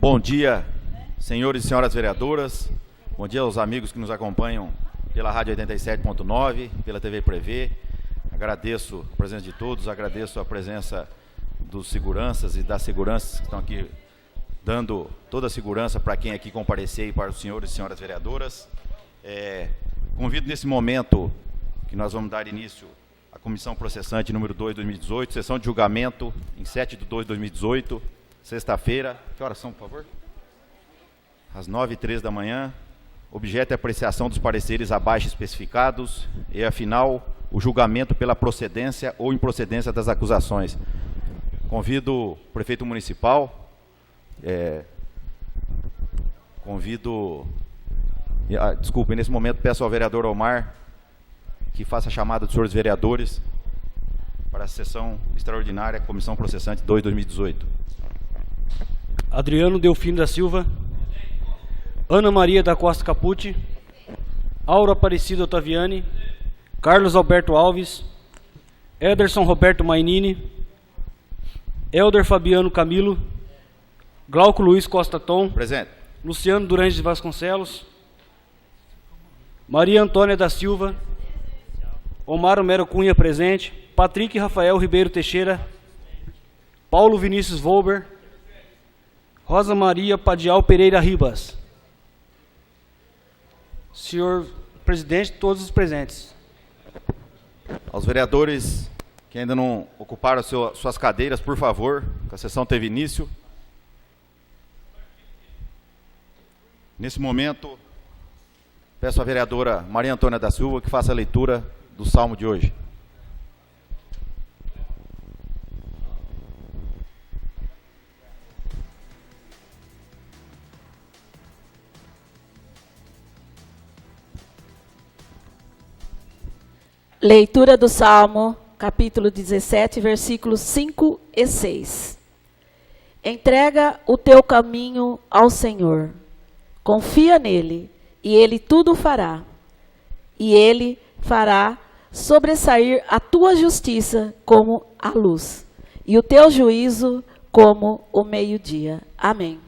Bom dia, senhores e senhoras vereadoras. Bom dia aos amigos que nos acompanham pela Rádio 87.9, pela TV Prevê. Agradeço a presença de todos, agradeço a presença dos seguranças e das seguranças que estão aqui dando toda a segurança para quem aqui comparecer e para os senhores e senhoras vereadoras. Convido nesse momento que nós vamos dar início à Comissão Processante número 2 de 2018, sessão de julgamento em 7/2 de 2018, sexta-feira. Que horas são, por favor? Às 9h03 da manhã. Objeto é apreciação dos pareceres abaixo especificados e, afinal, o julgamento pela procedência ou improcedência das acusações. Convido o prefeito municipal, desculpe, nesse momento peço ao vereador Omar que faça a chamada dos senhores vereadores para a sessão extraordinária, Comissão Processante 2 de 2018. Adriano Delfino da Silva, Ana Maria da Costa Capucci, Aura Aparecida Ottaviani, Carlos Alberto Alves, Ederson Roberto Mainini, Helder Fabiano Camilo, Glauco Luiz Costa Tom, presente. Luciano Durante de Vasconcelos, Maria Antônia da Silva, Omar Homero Cunha presente, Patrick Rafael Ribeiro Teixeira, Paulo Vinícius Volber, Rosa Maria Padial Pereira Ribas. Senhor presidente, todos os presentes. Aos vereadores que ainda não ocuparam suas cadeiras, por favor, que a sessão teve início. Nesse momento, peço à vereadora Maria Antônia da Silva que faça a leitura do salmo de hoje. Leitura do Salmo, capítulo 17, versículos 5 e 6. Entrega o teu caminho ao Senhor, confia nele, e ele tudo fará. E ele fará sobressair a tua justiça como a luz, e o teu juízo como o meio-dia. Amém.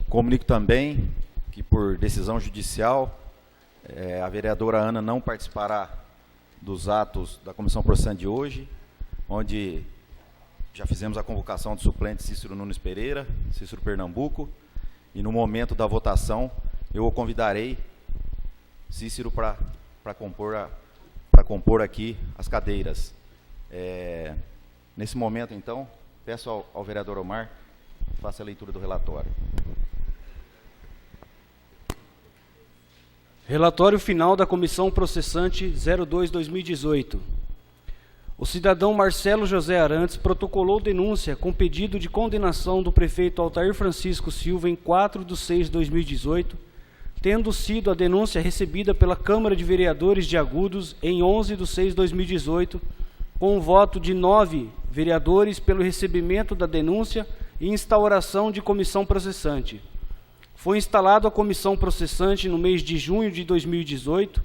Comunico também que, por decisão judicial, a vereadora Ana não participará dos atos da Comissão Processante de hoje, onde já fizemos a convocação do suplente Cícero Nunes Pereira, Cícero Pernambuco, e no momento da votação eu o convidarei, Cícero, para compor aqui as cadeiras. Nesse momento, então, peço ao vereador Omar que faça a leitura do relatório. Relatório final da Comissão Processante 02/2018. O cidadão Marcelo José Arantes protocolou denúncia com pedido de condenação do prefeito Altair Francisco Silva em 4/6/2018, tendo sido a denúncia recebida pela Câmara de Vereadores de Agudos em 11/6/2018, com o voto de 9 vereadores pelo recebimento da denúncia e instauração de comissão processante. Foi instalada a comissão processante no mês de junho de 2018,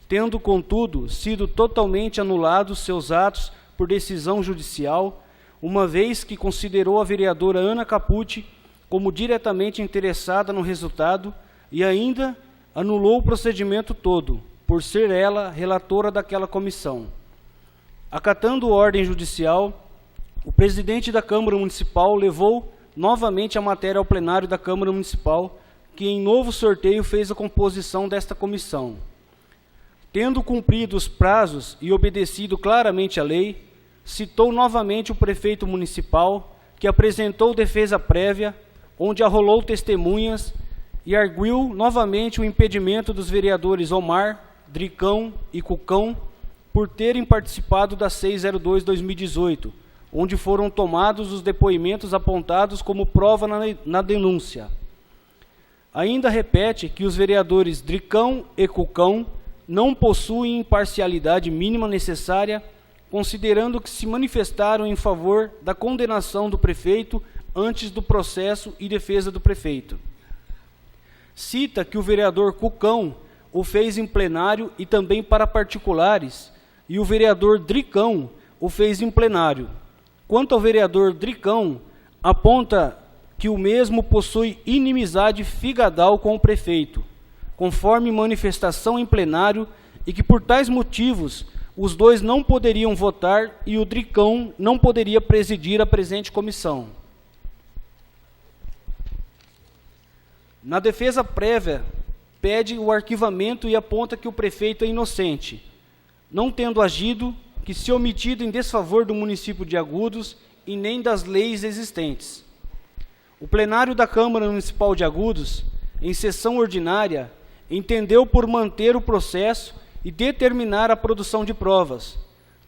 tendo, contudo, sido totalmente anulados seus atos por decisão judicial, uma vez que considerou a vereadora Ana Capucci como diretamente interessada no resultado e ainda anulou o procedimento todo, por ser ela relatora daquela comissão. Acatando ordem judicial, o presidente da Câmara Municipal levou novamente a matéria ao plenário da Câmara Municipal, que em novo sorteio fez a composição desta comissão. Tendo cumprido os prazos e obedecido claramente à lei, citou novamente o prefeito municipal, que apresentou defesa prévia, onde arrolou testemunhas e arguiu novamente o impedimento dos vereadores Omar, Dricão e Cucão por terem participado da 6/02/2018, onde foram tomados os depoimentos apontados como prova na denúncia. Ainda repete que os vereadores Dricão e Cucão não possuem imparcialidade mínima necessária, considerando que se manifestaram em favor da condenação do prefeito antes do processo e defesa do prefeito. Cita que o vereador Cucão o fez em plenário e também para particulares, e o vereador Dricão o fez em plenário, Quanto ao vereador Dricão, aponta que o mesmo possui inimizade figadal com o prefeito, conforme manifestação em plenário, e que por tais motivos os dois não poderiam votar e o Dricão não poderia presidir a presente comissão. Na defesa prévia, pede o arquivamento e aponta que o prefeito é inocente, não tendo agido, que se omitido em desfavor do município de Agudos e nem das leis existentes. O plenário da Câmara Municipal de Agudos, em sessão ordinária, entendeu por manter o processo e determinar a produção de provas,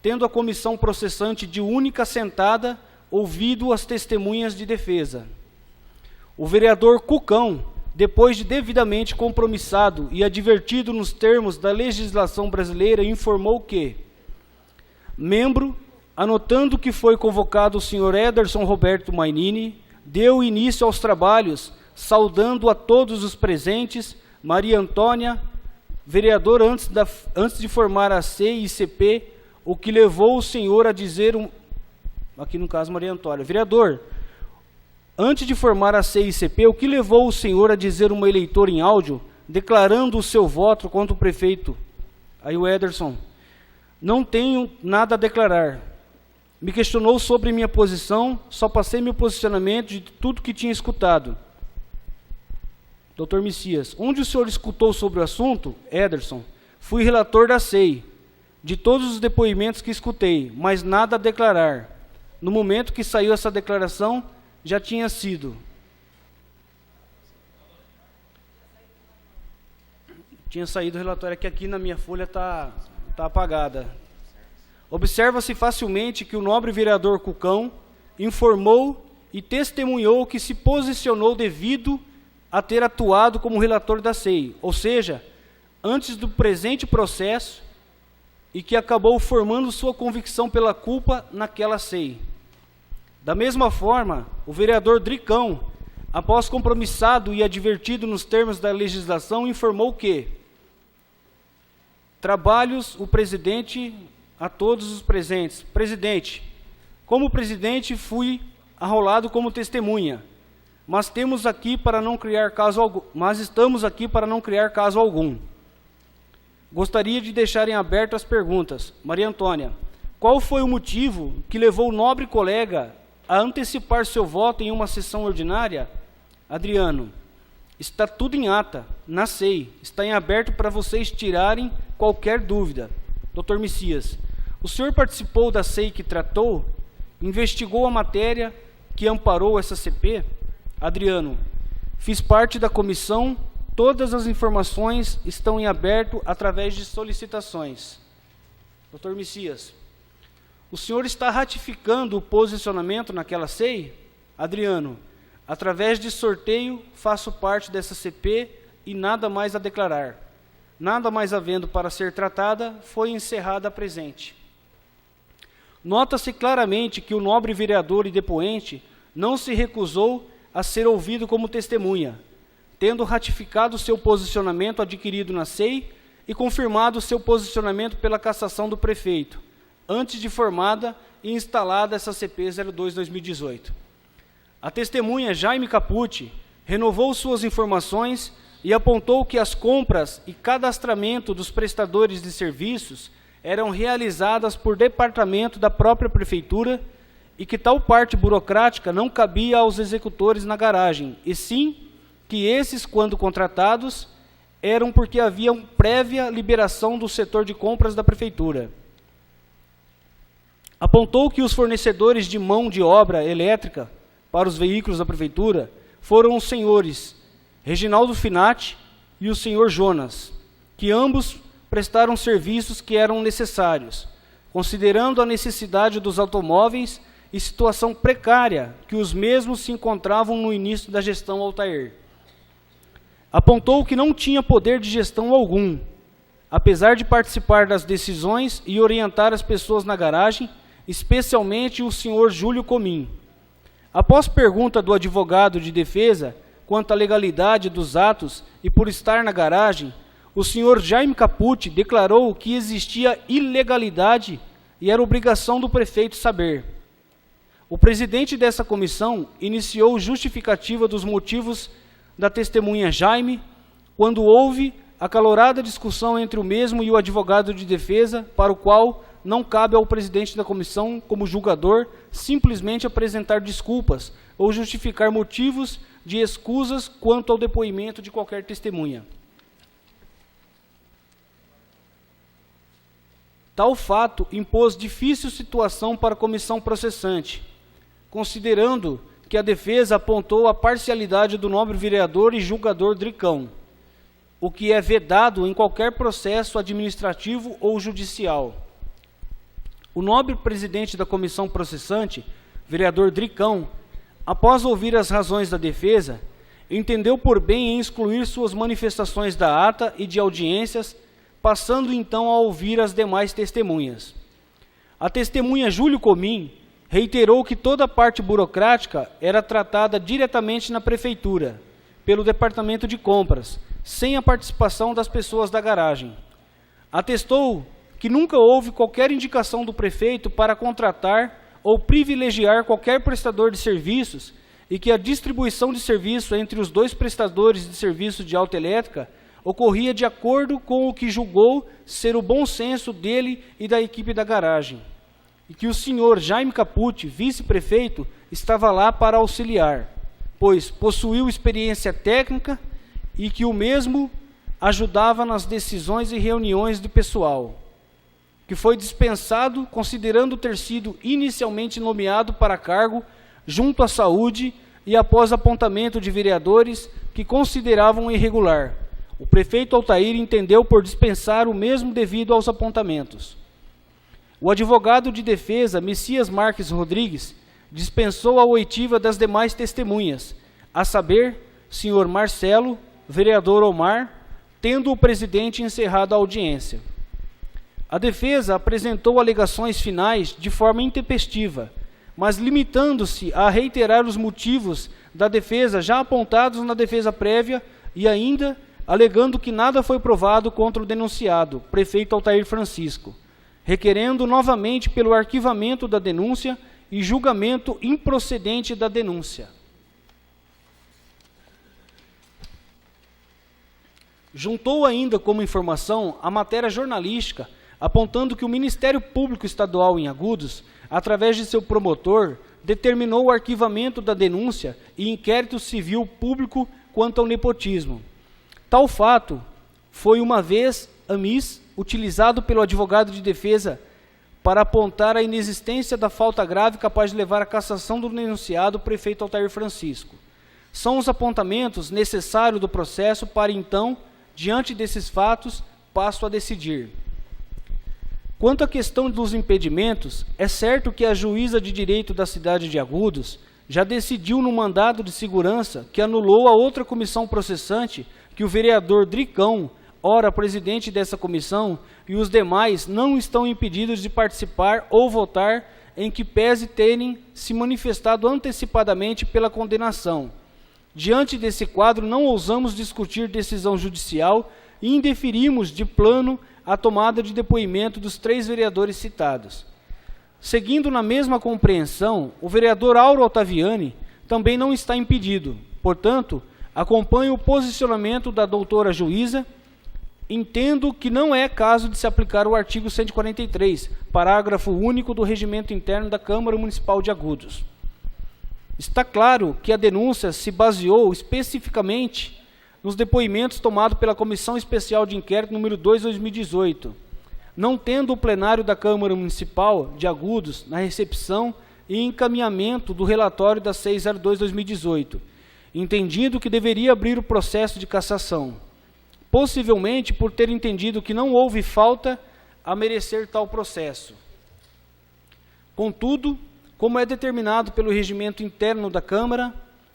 tendo a comissão processante de única sentada ouvido as testemunhas de defesa. O vereador Cucão, depois de devidamente compromissado e advertido nos termos da legislação brasileira, informou que, membro, anotando que foi convocado o senhor Ederson Roberto Mainini, deu início aos trabalhos, saudando a todos os presentes, Maria Antônia, vereador antes de formar a CI e CP, o que levou o senhor a dizer, aqui no caso Maria Antônia, vereador, antes de formar a CI e CP, o que levou o senhor a dizer uma eleitora em áudio, declarando o seu voto contra o prefeito? Aí o Ederson, não tenho nada a declarar. Me questionou sobre minha posição, só passei meu posicionamento de tudo que tinha escutado. Dr. Messias, onde o senhor escutou sobre o assunto? Ederson, fui relator da SEI, de todos os depoimentos que escutei, mas nada a declarar. No momento que saiu essa declaração, já tinha sido. Tinha saído o relatório, que aqui na minha folha está apagada. Observa-se facilmente que o nobre vereador Cucão informou e testemunhou que se posicionou devido a ter atuado como relator da SEI, ou seja, antes do presente processo, e que acabou formando sua convicção pela culpa naquela SEI. Da mesma forma, o vereador Dricão, após compromissado e advertido nos termos da legislação, informou que trabalhos o presidente a todos os presentes. Presidente, como presidente fui arrolado como testemunha, mas estamos aqui para não criar caso algum. Gostaria de deixar em aberto as perguntas. Maria Antônia, qual foi o motivo que levou o nobre colega a antecipar seu voto em uma sessão ordinária? Adriano, está tudo em ata, na SEI, está em aberto para vocês tirarem qualquer dúvida. Dr. Messias, o senhor participou da SEI que tratou, investigou a matéria que amparou essa CP? Adriano, fiz parte da comissão, todas as informações estão em aberto através de solicitações. Dr. Messias, o senhor está ratificando o posicionamento naquela SEI? Adriano, através de sorteio, faço parte dessa CP e nada mais a declarar. Nada mais havendo para ser tratada, foi encerrada a presente. Nota-se claramente que o nobre vereador e depoente não se recusou a ser ouvido como testemunha, tendo ratificado seu posicionamento adquirido na SEI e confirmado seu posicionamento pela cassação do prefeito, antes de formada e instalada essa CP 02/2018. A testemunha Jaime Capucci renovou suas informações e apontou que as compras e cadastramento dos prestadores de serviços eram realizadas por departamento da própria prefeitura e que tal parte burocrática não cabia aos executores na garagem, e sim que esses, quando contratados, eram porque havia prévia liberação do setor de compras da prefeitura. Apontou que os fornecedores de mão de obra elétrica para os veículos da prefeitura foram os senhores Reginaldo Finati e o senhor Jonas, que ambos prestaram serviços que eram necessários, considerando a necessidade dos automóveis e situação precária que os mesmos se encontravam no início da gestão Altair. Apontou que não tinha poder de gestão algum, apesar de participar das decisões e orientar as pessoas na garagem, especialmente o senhor Júlio Comim. Após pergunta do advogado de defesa quanto à legalidade dos atos e por estar na garagem, o senhor Jaime Capucci declarou que existia ilegalidade e era obrigação do prefeito saber. O presidente dessa comissão iniciou justificativa dos motivos da testemunha Jaime, quando houve acalorada discussão entre o mesmo e o advogado de defesa, para o qual não cabe ao presidente da comissão, como julgador, simplesmente apresentar desculpas ou justificar motivos de escusas quanto ao depoimento de qualquer testemunha. Tal fato impôs difícil situação para a comissão processante, considerando que a defesa apontou a parcialidade do nobre vereador e julgador Dricão, o que é vedado em qualquer processo administrativo ou judicial. O nobre presidente da comissão processante, vereador Dricão, após ouvir as razões da defesa, entendeu por bem em excluir suas manifestações da ata e de audiências, passando então a ouvir as demais testemunhas. A testemunha Júlio Comim reiterou que toda a parte burocrática era tratada diretamente na prefeitura, pelo departamento de compras, sem a participação das pessoas da garagem. Atestou que nunca houve qualquer indicação do prefeito para contratar ou privilegiar qualquer prestador de serviços e que a distribuição de serviço entre os dois prestadores de serviço de autoelétrica ocorria de acordo com o que julgou ser o bom senso dele e da equipe da garagem, e que o senhor Jaime Capucci, vice-prefeito, estava lá para auxiliar, pois possuiu experiência técnica e que o mesmo ajudava nas decisões e reuniões do pessoal, que foi dispensado considerando ter sido inicialmente nomeado para cargo junto à saúde e após apontamento de vereadores que consideravam irregular. O prefeito Altair entendeu por dispensar o mesmo devido aos apontamentos. O advogado de defesa, Messias Marques Rodrigues, dispensou a oitiva das demais testemunhas, a saber, senhor Marcelo, vereador Omar, tendo o presidente encerrado a audiência. A defesa apresentou alegações finais de forma intempestiva, mas limitando-se a reiterar os motivos da defesa já apontados na defesa prévia e ainda alegando que nada foi provado contra o denunciado, prefeito Altair Francisco, requerendo novamente pelo arquivamento da denúncia e julgamento improcedente da denúncia. Juntou ainda como informação a matéria jornalística, apontando que o Ministério Público Estadual em Agudos, através de seu promotor, determinou o arquivamento da denúncia e inquérito civil público quanto ao nepotismo. Tal fato foi uma vez amis utilizado pelo advogado de defesa para apontar a inexistência da falta grave capaz de levar à cassação do denunciado prefeito Altair Francisco. São os apontamentos necessários do processo para então, diante desses fatos, passo a decidir. Quanto à questão dos impedimentos, é certo que a juíza de direito da cidade de Agudos já decidiu no mandado de segurança que anulou a outra comissão processante que o vereador Dricão, ora presidente dessa comissão, e os demais não estão impedidos de participar ou votar em que pese terem se manifestado antecipadamente pela condenação. Diante desse quadro, não ousamos discutir decisão judicial e indeferimos de plano a tomada de depoimento dos 3 vereadores citados. Seguindo na mesma compreensão, o vereador Auro Ottaviani também não está impedido. Portanto, acompanho o posicionamento da doutora juíza. Entendo que não é caso de se aplicar o artigo 143, parágrafo único do Regimento Interno da Câmara Municipal de Agudos. Está claro que a denúncia se baseou especificamente nos depoimentos tomados pela Comissão Especial de Inquérito número 2/2018, não tendo o plenário da Câmara Municipal de Agudos na recepção e encaminhamento do relatório da 602/2018, entendido que deveria abrir o processo de cassação, possivelmente por ter entendido que não houve falta a merecer tal processo. Contudo, como é determinado pelo regimento interno da Câmara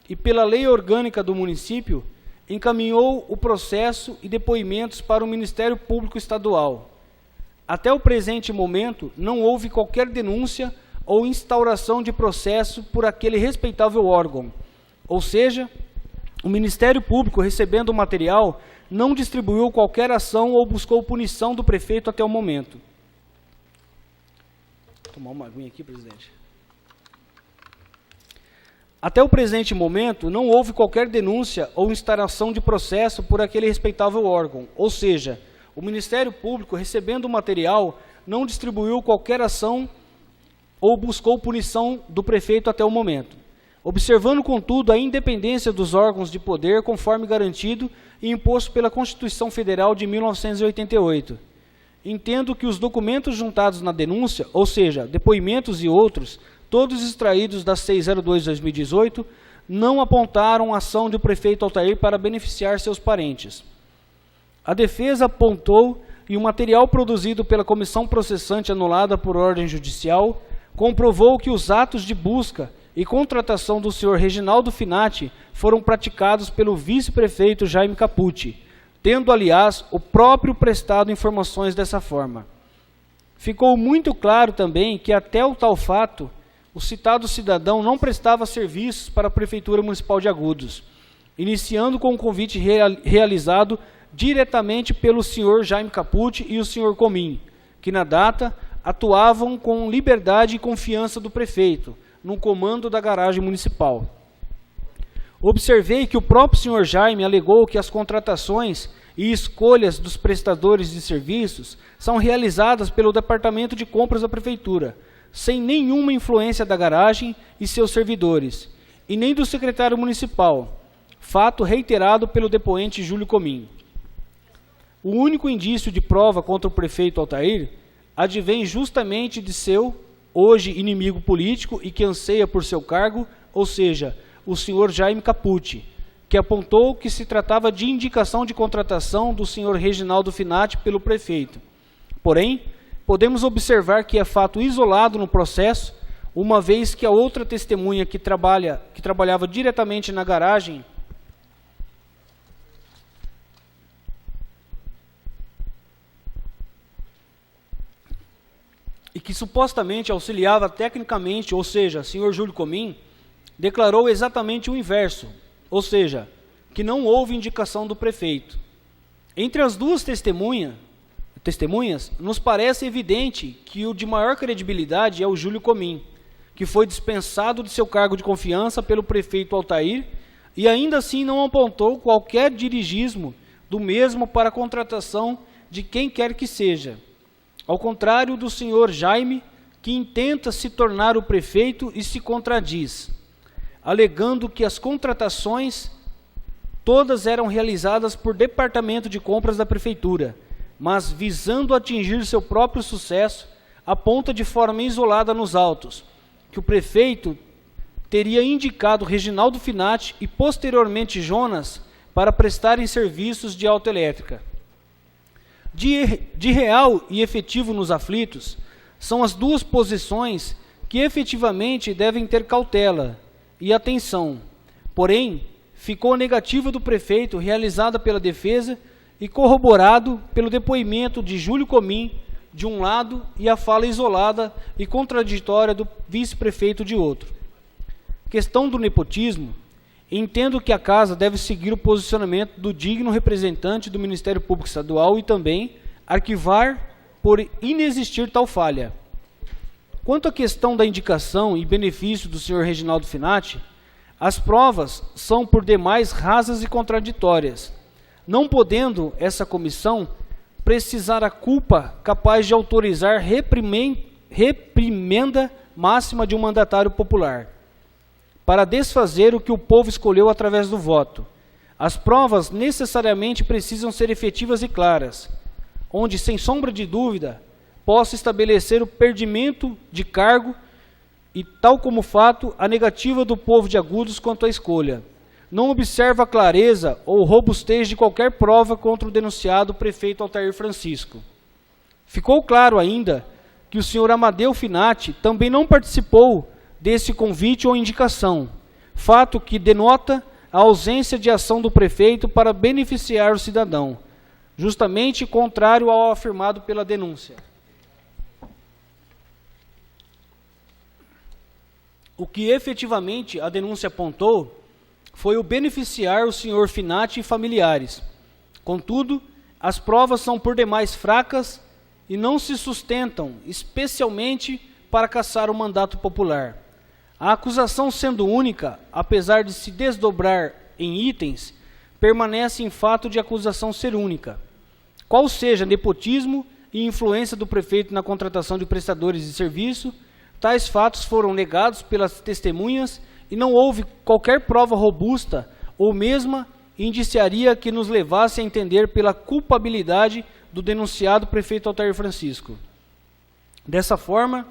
e pela lei orgânica do município, encaminhou o processo e depoimentos para o Ministério Público Estadual. Até o presente momento, não houve qualquer denúncia ou instauração de processo por aquele respeitável órgão. Ou seja, o Ministério Público, recebendo o material, não distribuiu qualquer ação ou buscou punição do prefeito até o momento. Vou tomar uma aguinha aqui, presidente. Até o presente momento, não houve qualquer denúncia ou instauração de processo por aquele respeitável órgão, ou seja, o Ministério Público, recebendo o material, não distribuiu qualquer ação ou buscou punição do prefeito até o momento. Observando, contudo, a independência dos órgãos de poder, conforme garantido e imposto pela Constituição Federal de 1988. Entendo que os documentos juntados na denúncia, ou seja, depoimentos e outros, todos extraídos da 602/2018, não apontaram ação do prefeito Altair para beneficiar seus parentes. A defesa apontou e o material produzido pela comissão processante anulada por ordem judicial comprovou que os atos de busca e contratação do senhor Reginaldo Finati foram praticados pelo vice-prefeito Jaime Capucci, tendo, aliás, o próprio prestado informações dessa forma. Ficou muito claro também que até o tal fato, o citado cidadão não prestava serviços para a Prefeitura Municipal de Agudos, iniciando com um convite realizado diretamente pelo senhor Jaime Capucci e o senhor Comim, que na data atuavam com liberdade e confiança do prefeito, no comando da garagem municipal. Observei que o próprio senhor Jaime alegou que as contratações e escolhas dos prestadores de serviços são realizadas pelo Departamento de Compras da Prefeitura, sem nenhuma influência da garagem e seus servidores, e nem do secretário municipal, fato reiterado pelo depoente Júlio Comim. O único indício de prova contra o prefeito Altair advém justamente de seu, hoje inimigo político e que anseia por seu cargo, ou seja, o senhor Jaime Capucci, que apontou que se tratava de indicação de contratação do senhor Reginaldo Finati pelo prefeito. Porém, podemos observar que é fato isolado no processo, uma vez que a outra testemunha que trabalhava diretamente na garagem e que supostamente auxiliava tecnicamente, ou seja, senhor Júlio Comim, declarou exatamente o inverso, ou seja, que não houve indicação do prefeito. Entre as duas testemunhas, nos parece evidente que o de maior credibilidade é o Júlio Comim, que foi dispensado de seu cargo de confiança pelo prefeito Altair e ainda assim não apontou qualquer dirigismo do mesmo para a contratação de quem quer que seja. Ao contrário do senhor Jaime, que intenta se tornar o prefeito e se contradiz, alegando que as contratações todas eram realizadas por departamento de compras da prefeitura, mas visando atingir seu próprio sucesso, aponta de forma isolada nos autos, que o prefeito teria indicado Reginaldo Finati e posteriormente Jonas para prestarem serviços de autoelétrica. De real e efetivo nos aflitos, são as duas posições que efetivamente devem ter cautela e atenção. Porém, ficou a negativa do prefeito realizada pela defesa e corroborado pelo depoimento de Júlio Comim, de um lado, e a fala isolada e contraditória do vice-prefeito de outro. Questão do nepotismo, entendo que a Casa deve seguir o posicionamento do digno representante do Ministério Público Estadual e também arquivar por inexistir tal falha. Quanto à questão da indicação e benefício do senhor Reginaldo Finati, as provas são por demais rasas e contraditórias, não podendo essa comissão precisar a culpa capaz de autorizar reprimenda máxima de um mandatário popular, para desfazer o que o povo escolheu através do voto. As provas necessariamente precisam ser efetivas e claras, onde, sem sombra de dúvida, possa estabelecer o perdimento de cargo e, tal como fato, a negativa do povo de Agudos quanto à escolha. Não observa a clareza ou robustez de qualquer prova contra o denunciado prefeito Altair Francisco. Ficou claro ainda que o senhor Amadeu Finati também não participou desse convite ou indicação, fato que denota a ausência de ação do prefeito para beneficiar o cidadão, justamente contrário ao afirmado pela denúncia. O que efetivamente a denúncia apontou foi o beneficiar o senhor Finati e familiares. Contudo, as provas são por demais fracas e não se sustentam, especialmente para cassar o mandato popular. A acusação sendo única, apesar de se desdobrar em itens, permanece em fato de acusação ser única. Qual seja nepotismo e influência do prefeito na contratação de prestadores de serviço, tais fatos foram negados pelas testemunhas e não houve qualquer prova robusta ou mesma indiciaria que nos levasse a entender pela culpabilidade do denunciado prefeito Altair Francisco. Dessa forma,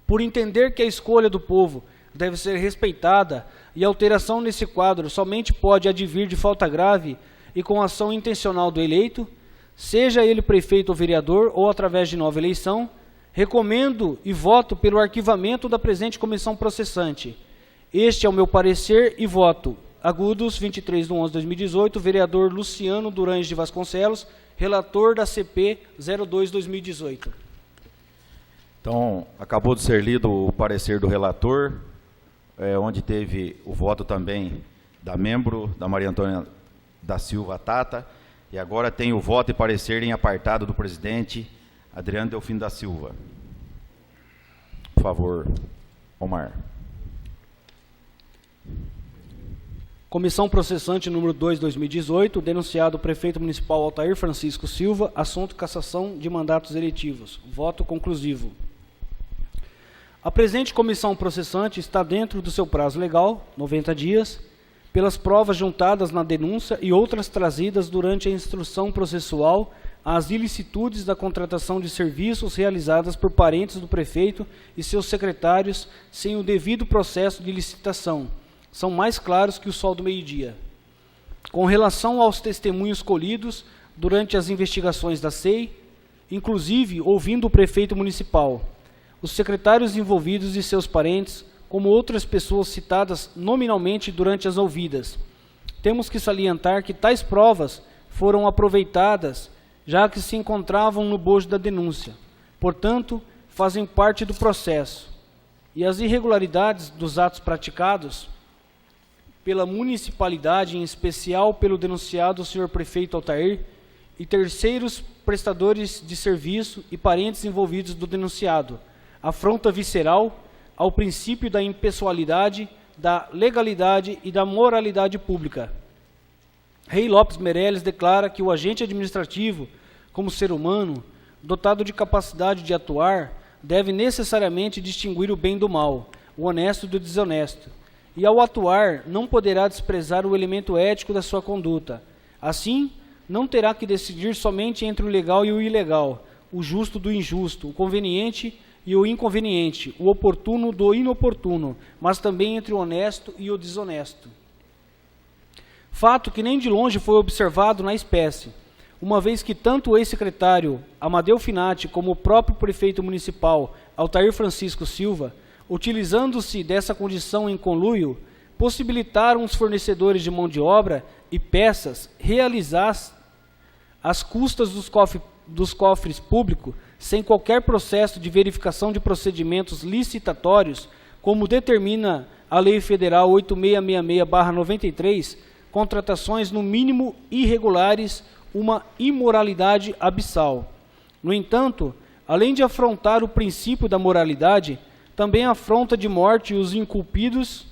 por entender que a escolha do povo deve ser respeitada e a alteração nesse quadro somente pode advir de falta grave e com ação intencional do eleito, seja ele prefeito ou vereador ou através de nova eleição, recomendo e voto pelo arquivamento da presente comissão processante. Este é o meu parecer e voto. Agudos, 23/11/2018, vereador Luciano Durães de Vasconcelos, relator da CP 02/2018. Então, acabou de ser lido o parecer do relator, onde teve o voto também da membro, da Maria Antônia da Silva Tata, e agora tem o voto e parecer em apartado do presidente Adriano Delfino da Silva. Por favor, Omar. Comissão processante número 2/2018, denunciado o prefeito municipal Altair Francisco Silva, assunto cassação de mandatos eletivos. Voto conclusivo. A presente comissão processante está dentro do seu prazo legal, 90 dias, pelas provas juntadas na denúncia e outras trazidas durante a instrução processual às ilicitudes da contratação de serviços realizadas por parentes do prefeito e seus secretários sem o devido processo de licitação. São mais claros que o sol do meio-dia. Com relação aos testemunhos colhidos durante as investigações da SEI, inclusive ouvindo o prefeito municipal, os secretários envolvidos e seus parentes, como outras pessoas citadas nominalmente durante as ouvidas, temos que salientar que tais provas foram aproveitadas, já que se encontravam no bojo da denúncia, portanto, fazem parte do processo, e as irregularidades dos atos praticados pela municipalidade, em especial pelo denunciado senhor prefeito Altair, e terceiros prestadores de serviço e parentes envolvidos do denunciado, afronta visceral ao princípio da impessoalidade, da legalidade e da moralidade pública. Rei Lopes Meirelles declara que o agente administrativo, como ser humano, dotado de capacidade de atuar, deve necessariamente distinguir o bem do mal, o honesto do desonesto, e ao atuar não poderá desprezar o elemento ético da sua conduta. Assim, não terá que decidir somente entre o legal e o ilegal, o justo do injusto, o conveniente e o inconveniente, o oportuno do inoportuno, mas também entre o honesto e o desonesto. Fato que nem de longe foi observado na espécie, uma vez que tanto o ex-secretário Amadeu Finati como o próprio prefeito municipal Altair Francisco Silva, utilizando-se dessa condição em conluio, possibilitaram os fornecedores de mão de obra e peças realizar às custas dos cofres públicos, sem qualquer processo de verificação de procedimentos licitatórios, como determina a Lei Federal 8666/93, contratações no mínimo irregulares, uma imoralidade abissal. No entanto, além de afrontar o princípio da moralidade, também afronta de morte os inculpidos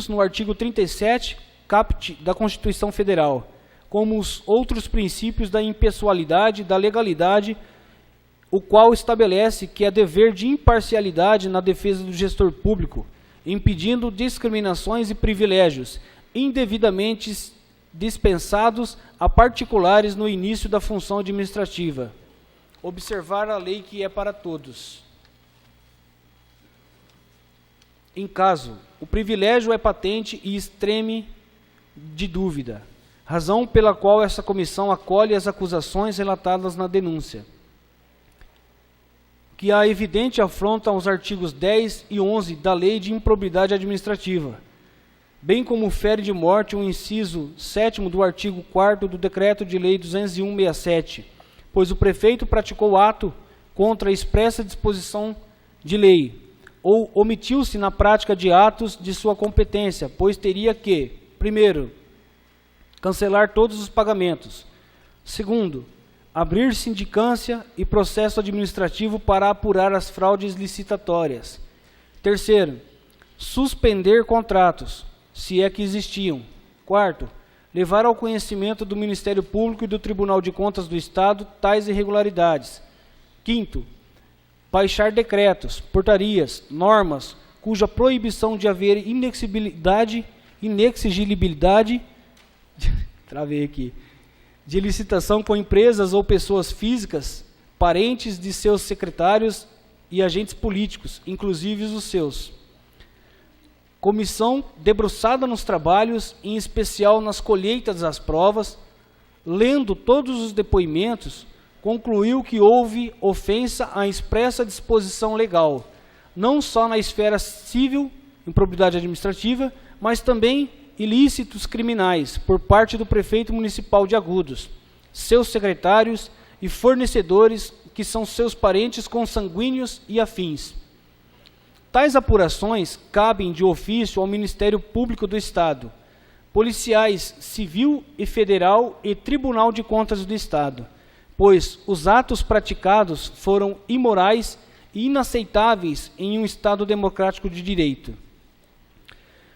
no artigo 37, caput da Constituição Federal, como os outros princípios da impessoalidade, da legalidade, o qual estabelece que é dever de imparcialidade na defesa do gestor público, impedindo discriminações e privilégios indevidamente dispensados a particulares no início da função administrativa. Observar a lei que é para todos. Em caso, o privilégio é patente e extreme de dúvida, razão pela qual essa comissão acolhe as acusações relatadas na denúncia, que há evidente afronta aos artigos 10 e 11 da Lei de Improbidade Administrativa, bem como fere de morte o inciso 7º do artigo 4º do Decreto de Lei 201/67, pois o prefeito praticou ato contra a expressa disposição de lei, ou omitiu-se na prática de atos de sua competência, pois teria que, primeiro, cancelar todos os pagamentos. Segundo, abrir sindicância e processo administrativo para apurar as fraudes licitatórias. Terceiro, suspender contratos, se é que existiam. Quarto, levar ao conhecimento do Ministério Público e do Tribunal de Contas do Estado tais irregularidades. Quinto, baixar decretos, portarias, normas, cuja proibição de haver inexigibilidade travei aqui, de licitação com empresas ou pessoas físicas, parentes de seus secretários e agentes políticos, inclusive os seus. Comissão debruçada nos trabalhos, em especial nas colheitas das provas, lendo todos os depoimentos, concluiu que houve ofensa à expressa disposição legal, não só na esfera civil, improbidade administrativa, mas também ilícitos criminais por parte do prefeito municipal de Agudos, seus secretários e fornecedores que são seus parentes consanguíneos e afins. Tais apurações cabem de ofício ao Ministério Público do Estado, policiais civil e federal e Tribunal de Contas do Estado, pois os atos praticados foram imorais e inaceitáveis em um Estado democrático de direito.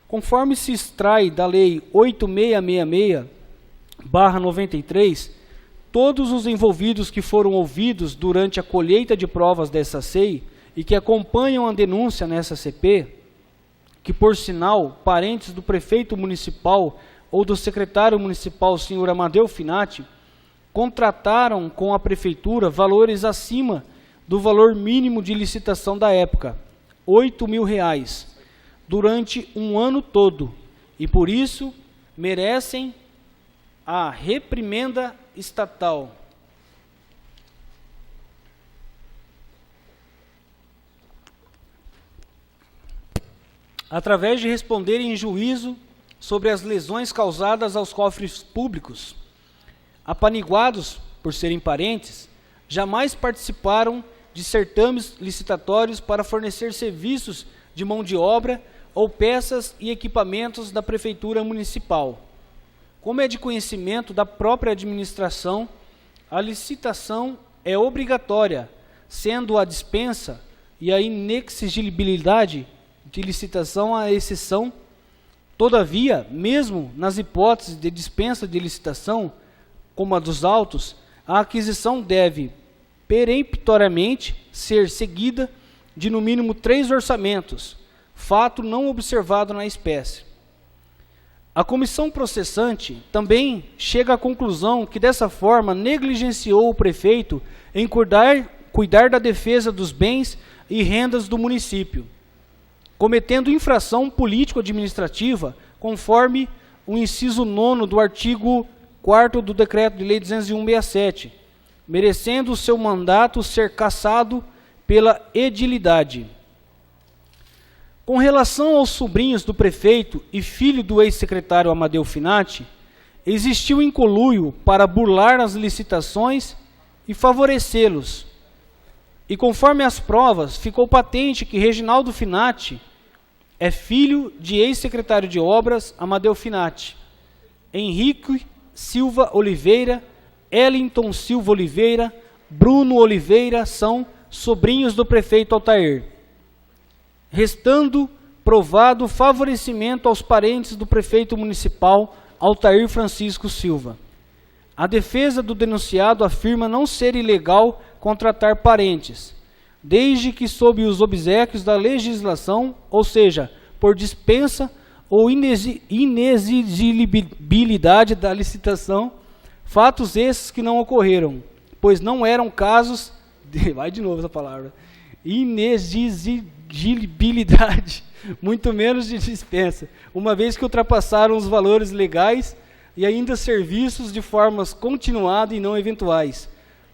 Conforme se extrai da Lei 8666/93, todos os envolvidos que foram ouvidos durante a colheita de provas dessa SEI e que acompanham a denúncia nessa CP, que por sinal, parentes do prefeito municipal ou do secretário municipal, senhor Amadeu Finati, contrataram com a prefeitura valores acima do valor mínimo de licitação da época, R$8.000, durante um ano todo, e por isso merecem a reprimenda estatal. Através de responderem em juízo sobre as lesões causadas aos cofres públicos, apaniguados por serem parentes, jamais participaram de certames licitatórios para fornecer serviços de mão de obra ou peças e equipamentos da Prefeitura Municipal. Como é de conhecimento da própria administração, a licitação é obrigatória, sendo a dispensa e a inexigibilidade de licitação a exceção. Todavia, mesmo nas hipóteses de dispensa de licitação, como a dos autos, a aquisição deve peremptoriamente ser seguida de no mínimo 3 orçamentos, fato não observado na espécie. A comissão processante também chega à conclusão que dessa forma negligenciou o prefeito em cuidar da defesa dos bens e rendas do município, cometendo infração político-administrativa conforme o inciso 9º do artigo 4º do Decreto de Lei 201/67, merecendo o seu mandato ser cassado pela edilidade. Com relação aos sobrinhos do prefeito e filho do ex-secretário Amadeu Finati, existiu inconluio para burlar as licitações e favorecê-los. E conforme as provas, ficou patente que Reginaldo Finati é filho de ex-secretário de Obras Amadeu Finati, Henrique Silva Oliveira, Ellington Silva Oliveira, Bruno Oliveira são sobrinhos do prefeito Altair, restando provado favorecimento aos parentes do prefeito municipal Altair Francisco Silva. A defesa do denunciado afirma não ser ilegal contratar parentes, desde que sob os obséquios da legislação, ou seja, por dispensa ou inexigibilidade da licitação, fatos esses que não ocorreram, pois não eram casos vai de novo essa palavra, inexigibilidade, muito menos de dispensa, uma vez que ultrapassaram os valores legais e ainda serviços de formas continuadas e não eventuais.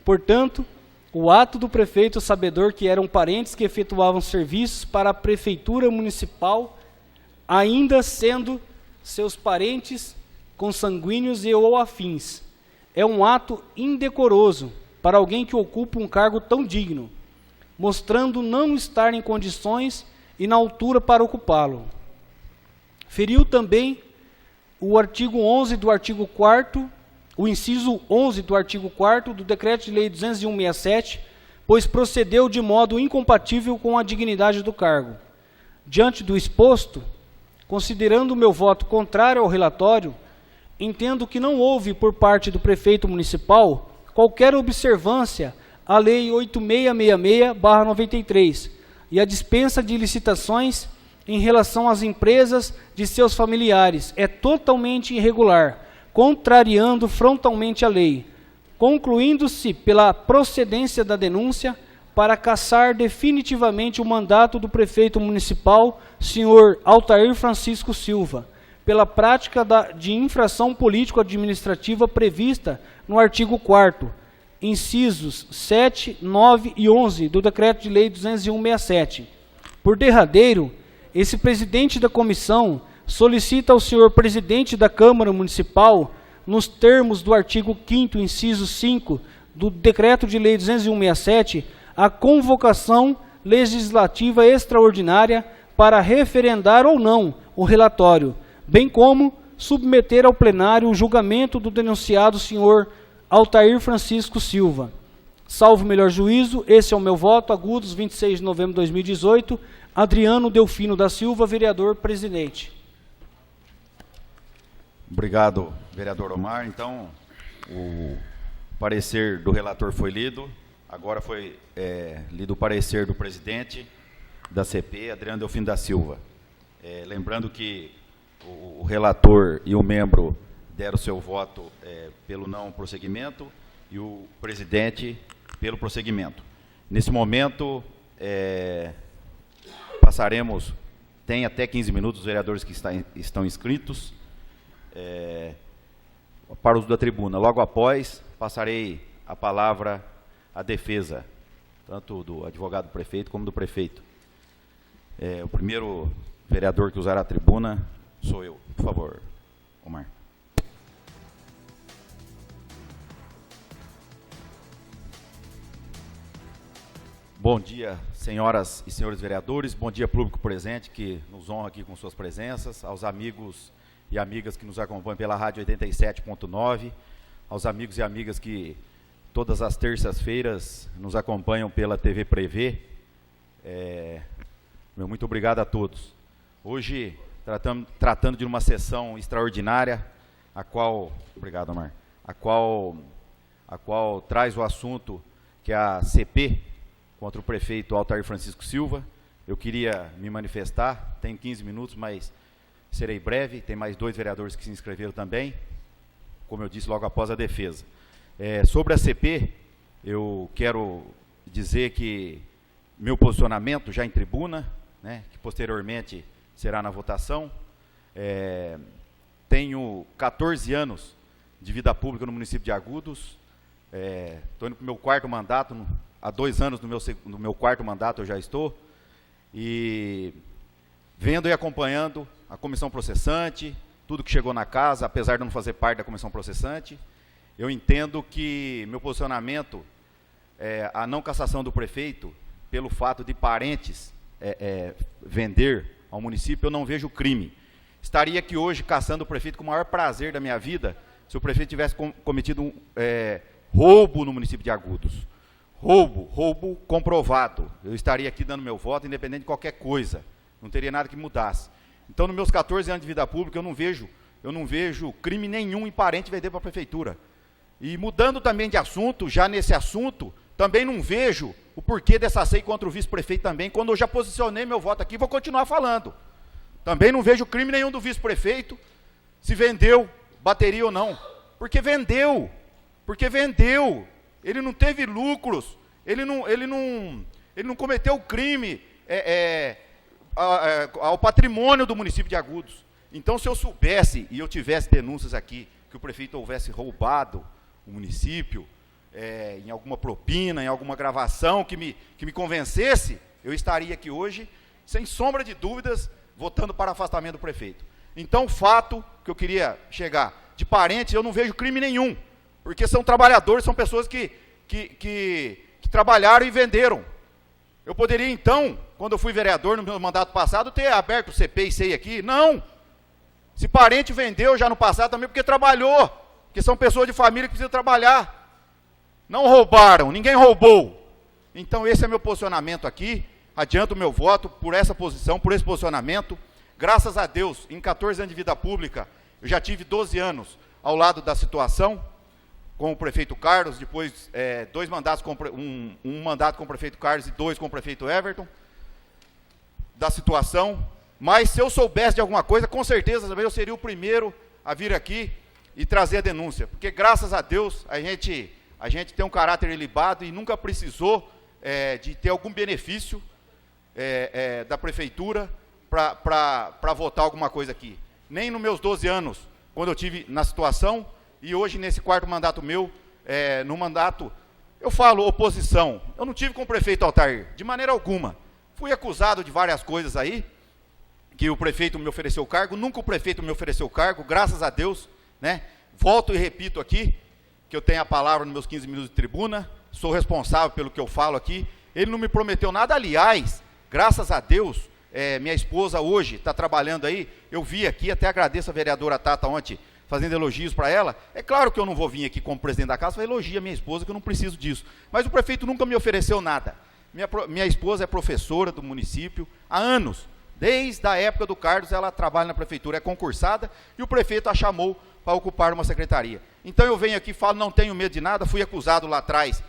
Portanto, o ato do prefeito sabedor que eram parentes que efetuavam serviços para a prefeitura municipal, ainda sendo seus parentes consanguíneos e ou afins, é um ato indecoroso para alguém que ocupa um cargo tão digno, mostrando não estar em condições e na altura para ocupá-lo. Feriu também o artigo 11 do artigo 4º, o inciso 11 do artigo 4º do Decreto de Lei 201/67, pois procedeu de modo incompatível com a dignidade do cargo. Diante do exposto, considerando o meu voto contrário ao relatório, entendo que não houve por parte do prefeito municipal qualquer observância à Lei 8666/93 e a dispensa de licitações em relação às empresas de seus familiares é totalmente irregular, contrariando frontalmente a lei, concluindo-se pela procedência da denúncia para cassar definitivamente o mandato do prefeito municipal, senhor Altair Francisco Silva, pela prática de infração político-administrativa prevista no artigo 4º, incisos 7, 9 e 11 do Decreto de Lei 201/67. Por derradeiro, esse presidente da comissão solicita ao senhor presidente da Câmara Municipal, nos termos do artigo 5º, inciso 5 do Decreto de Lei 201/67, a convocação legislativa extraordinária para referendar ou não o relatório, bem como submeter ao plenário o julgamento do denunciado senhor Altair Francisco Silva. Salvo melhor juízo, esse é o meu voto, Agudos, 26 de novembro de 2018, Adriano Delfino da Silva, vereador presidente. Obrigado, vereador Omar. Então, o parecer do relator foi lido. Agora foi lido o parecer do presidente da CP, Adriano Delfino da Silva. Lembrando que o relator e o membro deram seu voto pelo não prosseguimento e o presidente pelo prosseguimento. Nesse momento, passaremos, tem até 15 minutos os vereadores que estão inscritos para o uso da tribuna. Logo após, passarei a palavra à defesa, tanto do advogado do prefeito como do prefeito. O primeiro vereador que usará a tribuna sou eu. Por favor, Omar. Bom dia, senhoras e senhores vereadores, bom dia público presente que nos honra aqui com suas presenças, aos amigos e amigas que nos acompanham pela Rádio 87.9, aos amigos e amigas que todas as terças-feiras nos acompanham pela TV Prevê. Meu muito obrigado a todos. Hoje, tratando de uma sessão extraordinária, a qual, obrigado, Omar, a qual traz o assunto que é a CP contra o prefeito Altair Francisco Silva. Eu queria me manifestar, tenho 15 minutos, mas serei breve, tem mais 2 vereadores que se inscreveram também, como eu disse, logo após a defesa. Sobre a CP, eu quero dizer que meu posicionamento já em tribuna, que posteriormente será na votação, tenho 14 anos de vida pública no município de Agudos, estou indo para o meu 4º mandato, há 2 anos no meu 4º mandato eu já estou, e vendo e acompanhando a comissão processante, tudo que chegou na casa, apesar de eu não fazer parte da comissão processante, eu entendo que meu posicionamento a não cassação do prefeito, pelo fato de parentes vender ao município, eu não vejo crime. Estaria aqui hoje caçando o prefeito com o maior prazer da minha vida, se o prefeito tivesse cometido um roubo no município de Agudos. Roubo comprovado. Eu estaria aqui dando meu voto, independente de qualquer coisa. Não teria nada que mudasse. Então, nos meus 14 anos de vida pública, eu não vejo crime nenhum em parente vender para a prefeitura. E mudando também de assunto, já nesse assunto, também não vejo o porquê dessa SEI contra o vice-prefeito também, quando eu já posicionei meu voto aqui, vou continuar falando. Também não vejo crime nenhum do vice-prefeito, se vendeu, bateria ou não. Porque vendeu. Ele não teve lucros, ele não cometeu crime ao patrimônio do município de Agudos. Então, se eu soubesse e eu tivesse denúncias aqui que o prefeito houvesse roubado o município, em alguma propina, em alguma gravação que me convencesse, eu estaria aqui hoje, sem sombra de dúvidas, votando para afastamento do prefeito. Então, o fato que eu queria chegar, de parentes, eu não vejo crime nenhum, porque são trabalhadores, são pessoas que trabalharam e venderam. Eu poderia, então, quando eu fui vereador no meu mandato passado, ter aberto o CP e SEI aqui. Não! Se parente vendeu já no passado também, porque trabalhou, porque são pessoas de família que precisam trabalhar. Não roubaram, ninguém roubou. Então, esse é meu posicionamento aqui. adianto o meu voto por essa posição, por esse posicionamento. Graças a Deus, em 14 anos de vida pública, eu já tive 12 anos ao lado da situação, com o prefeito Carlos, depois dois mandatos, um mandato com o prefeito Carlos e 2 com o prefeito Everton, da situação. Mas se eu soubesse de alguma coisa, com certeza eu seria o primeiro a vir aqui e trazer a denúncia, porque graças a Deus a gente tem um caráter ilibado e nunca precisou de ter algum benefício da prefeitura para votar alguma coisa aqui. Nem nos meus 12 anos, quando eu tive na situação, e hoje nesse 4º mandato meu, no mandato, eu falo oposição, eu não tive com o prefeito Altair, de maneira alguma. Fui acusado de várias coisas aí, que o prefeito me ofereceu cargo, nunca o prefeito me ofereceu cargo, graças a Deus, né? Volto e repito aqui, que eu tenho a palavra nos meus 15 minutos de tribuna, sou responsável pelo que eu falo aqui, ele não me prometeu nada, aliás, graças a Deus, minha esposa hoje está trabalhando aí, eu vi aqui, até agradeço a vereadora Tata ontem, fazendo elogios para ela. É claro que eu não vou vir aqui como presidente da casa para elogiar minha esposa, que eu não preciso disso, mas o prefeito nunca me ofereceu nada. Minha esposa é professora do município há anos, desde a época do Carlos, ela trabalha na prefeitura, é concursada, e o prefeito a chamou para ocupar uma secretaria. Então eu venho aqui e falo, não tenho medo de nada, fui acusado lá atrás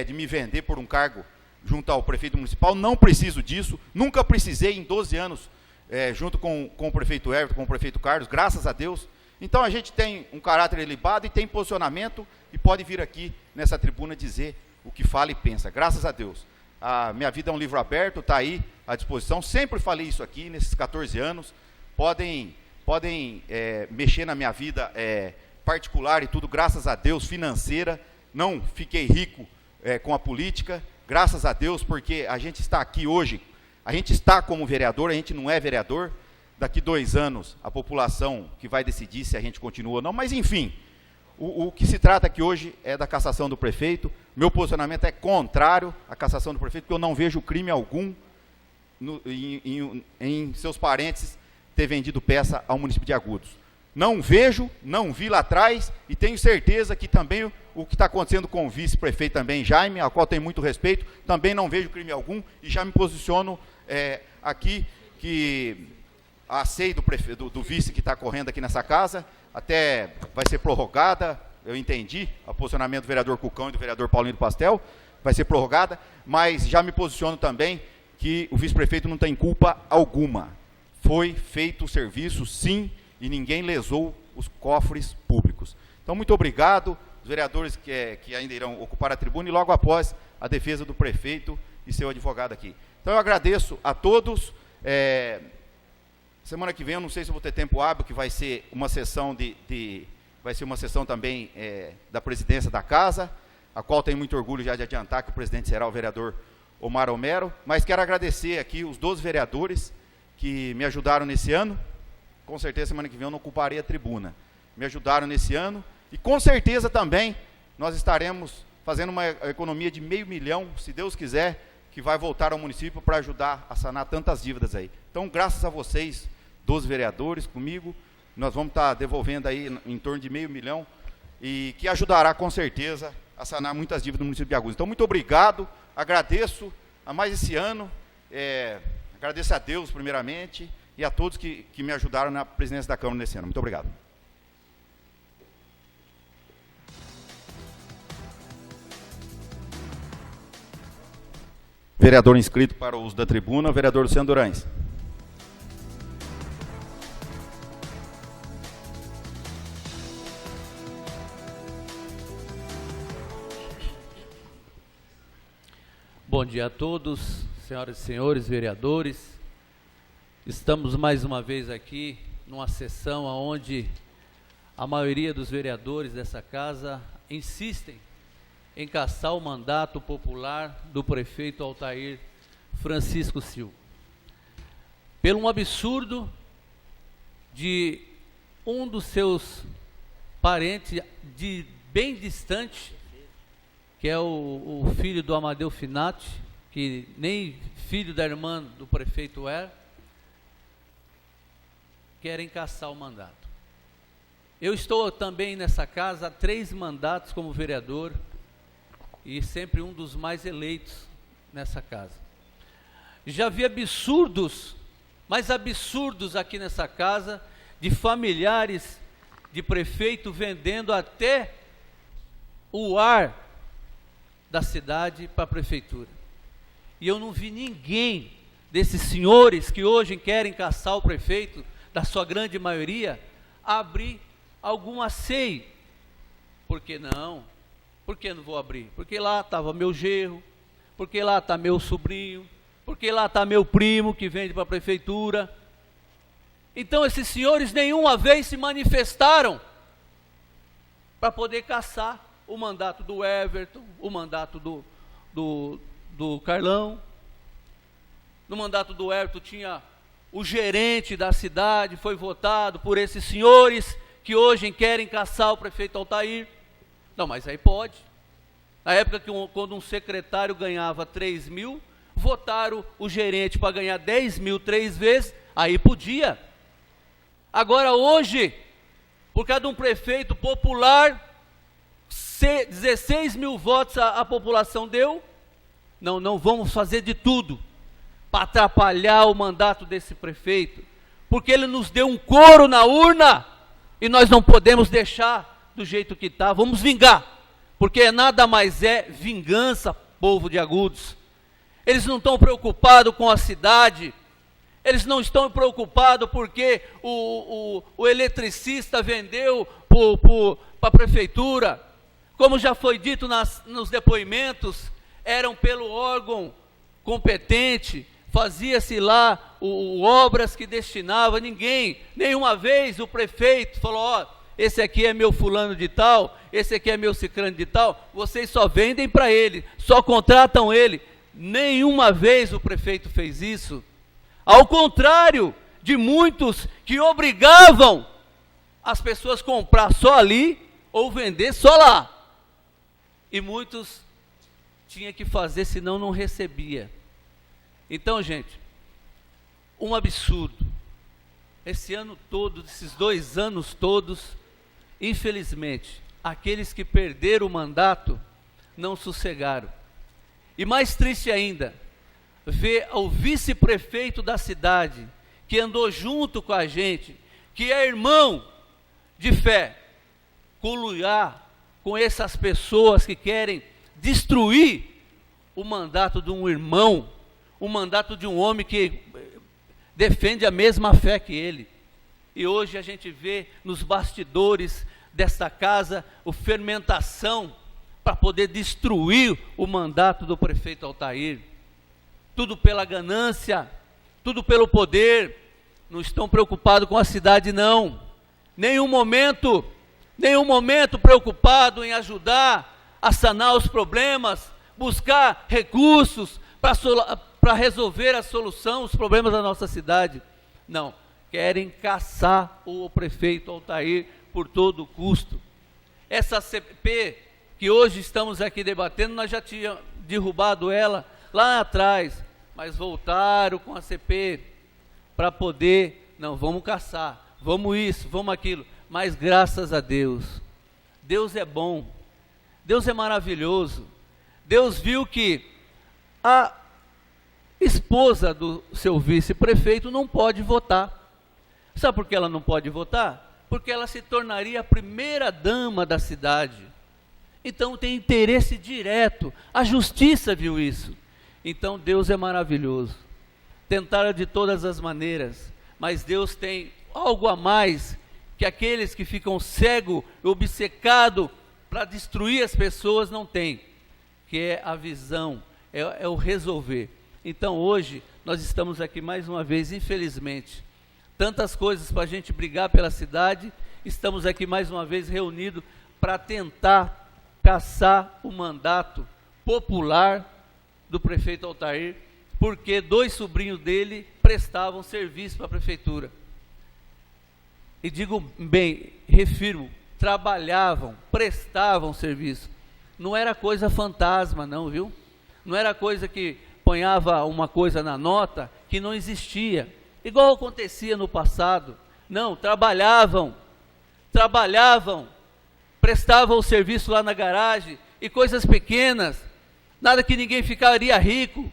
de me vender por um cargo junto ao prefeito municipal, não preciso disso, nunca precisei em 12 anos, junto com o prefeito Everton, com o prefeito Carlos, graças a Deus. Então a gente tem um caráter ilibado e tem posicionamento, e pode vir aqui nessa tribuna dizer o que fala e pensa, graças a Deus. A minha vida é um livro aberto, está aí à disposição, sempre falei isso aqui, nesses 14 anos, podem mexer na minha vida particular e tudo, graças a Deus, financeira, não fiquei rico com a política, graças a Deus, porque a gente está aqui hoje, a gente está como vereador, a gente não é vereador, daqui 2 anos a população que vai decidir se a gente continua ou não, mas enfim, o que se trata aqui hoje é da cassação do prefeito. Meu posicionamento é contrário à cassação do prefeito, porque eu não vejo crime algum em seus parentes ter vendido peça ao município de Agudos. Não vejo, não vi lá atrás, e tenho certeza que também o que está acontecendo com o vice-prefeito também, Jaime, ao qual tenho muito respeito, também não vejo crime algum, e já me posiciono aqui que a SEI do vice que está correndo aqui nessa casa, até vai ser prorrogada, eu entendi, o posicionamento do vereador Cucão e do vereador Paulinho do Pastel, vai ser prorrogada, mas já me posiciono também que o vice-prefeito não tem culpa alguma. Foi feito o serviço, sim, e ninguém lesou os cofres públicos. Então, muito obrigado, os vereadores que ainda irão ocupar a tribuna, e logo após a defesa do prefeito e seu advogado aqui. Então, eu agradeço a todos. Semana que vem, eu não sei se eu vou ter tempo hábil, que vai ser uma sessão vai ser uma sessão também da presidência da casa, a qual tenho muito orgulho já de adiantar que o presidente será o vereador Omar Homero, mas quero agradecer aqui os 12 vereadores que me ajudaram nesse ano. Com certeza semana que vem eu não ocuparei a tribuna, me ajudaram nesse ano, e com certeza também nós estaremos fazendo uma economia de R$500 mil, se Deus quiser, que vai voltar ao município para ajudar a sanar tantas dívidas aí. Então, graças a vocês, 12 vereadores comigo, nós vamos estar devolvendo aí em torno de R$500 mil, e que ajudará com certeza a sanar muitas dívidas no município de Agudos. Então, muito obrigado, agradeço a mais esse ano, agradeço a Deus primeiramente, e a todos que me ajudaram na presidência da Câmara nesse ano. Muito obrigado. Vereador inscrito para o uso da tribuna, vereador Luciano Durães. Bom dia a todos, senhoras e senhores vereadores. Estamos mais uma vez aqui numa sessão onde a maioria dos vereadores dessa casa insistem em cassar o mandato popular do prefeito Altair Francisco Silva, pelo um absurdo de um dos seus parentes bem distante, que é o filho do Amadeu Finati, que nem filho da irmã do prefeito querem cassar o mandato. Eu estou também nessa casa há 3 mandatos como vereador, e sempre um dos mais eleitos nessa casa. Já vi absurdos, mas absurdos aqui nessa casa, de familiares de prefeito vendendo até o ar da cidade para a prefeitura. E eu não vi ninguém desses senhores que hoje querem caçar o prefeito, da sua grande maioria, abrir algum aceio. Por que não? Por que não vou abrir? Porque lá estava meu genro, porque lá está meu sobrinho, porque lá está meu primo que vende para a prefeitura. Então esses senhores nenhuma vez se manifestaram para poder caçar o mandato do Everton, o mandato do Carlão. No mandato do Everton tinha o gerente da cidade, foi votado por esses senhores que hoje querem caçar o prefeito Altair. Não, mas aí pode. Na época quando um secretário ganhava 3 mil, votaram o gerente para ganhar 10 mil 3 vezes, aí podia. Agora hoje, por causa de um prefeito popular, 16 mil votos a população deu, não vamos fazer de tudo para atrapalhar o mandato desse prefeito, porque ele nos deu um couro na urna, e nós não podemos deixar do jeito que está, vamos vingar, porque nada mais é vingança, povo de Agudos. Eles não estão preocupados com a cidade, eles não estão preocupados porque o eletricista vendeu para a prefeitura, como já foi dito nos depoimentos, eram pelo órgão competente, fazia-se lá obras que destinava, nenhuma vez o prefeito falou, ó, esse aqui é meu fulano de tal, esse aqui é meu cicrano de tal, vocês só vendem para ele, só contratam ele. Nenhuma vez o prefeito fez isso, ao contrário de muitos que obrigavam as pessoas a comprar só ali, ou vender só lá, e muitos tinham que fazer, senão não recebia. Então, gente, um absurdo. Esse ano todo, esses 2 anos todos, infelizmente, aqueles que perderam o mandato não sossegaram. E mais triste ainda, ver o vice-prefeito da cidade, que andou junto com a gente, que é irmão de fé, coluiar com essas pessoas que querem destruir o mandato de um irmão, o mandato de um homem que defende a mesma fé que ele. E hoje a gente vê nos bastidores desta casa a fermentação para poder destruir o mandato do prefeito Altair. Tudo pela ganância, tudo pelo poder. Não estão preocupados com a cidade, não. Nenhum momento preocupado em ajudar a sanar os problemas, buscar recursos para resolver a solução, os problemas da nossa cidade. Não, querem caçar o prefeito Altair por todo custo. Essa CP que hoje estamos aqui debatendo, nós já tínhamos derrubado ela lá atrás, mas voltaram com a CP para poder, não, vamos caçar, vamos isso, vamos aquilo, mas graças a Deus, Deus é bom, Deus é maravilhoso. Deus viu que a esposa do seu vice-prefeito não pode votar. Sabe por que ela não pode votar? Porque ela se tornaria a primeira dama da cidade. Então tem interesse direto. A justiça viu isso. Então Deus é maravilhoso. Tentaram de todas as maneiras, mas Deus tem algo a mais que aqueles que ficam cegos e obcecados para destruir as pessoas não têm, que é a visão, é o resolver. Então hoje nós estamos aqui mais uma vez, infelizmente, tantas coisas para a gente brigar pela cidade, estamos aqui mais uma vez reunidos para tentar caçar o mandato popular do prefeito Altair, porque 2 sobrinhos dele prestavam serviço para a prefeitura. E digo bem, refirmo, trabalhavam, prestavam serviço. Não era coisa fantasma não, viu? Não era coisa que ponhava uma coisa na nota que não existia, igual acontecia no passado. Não, trabalhavam, prestavam o serviço lá na garagem, e coisas pequenas, nada que ninguém ficaria rico.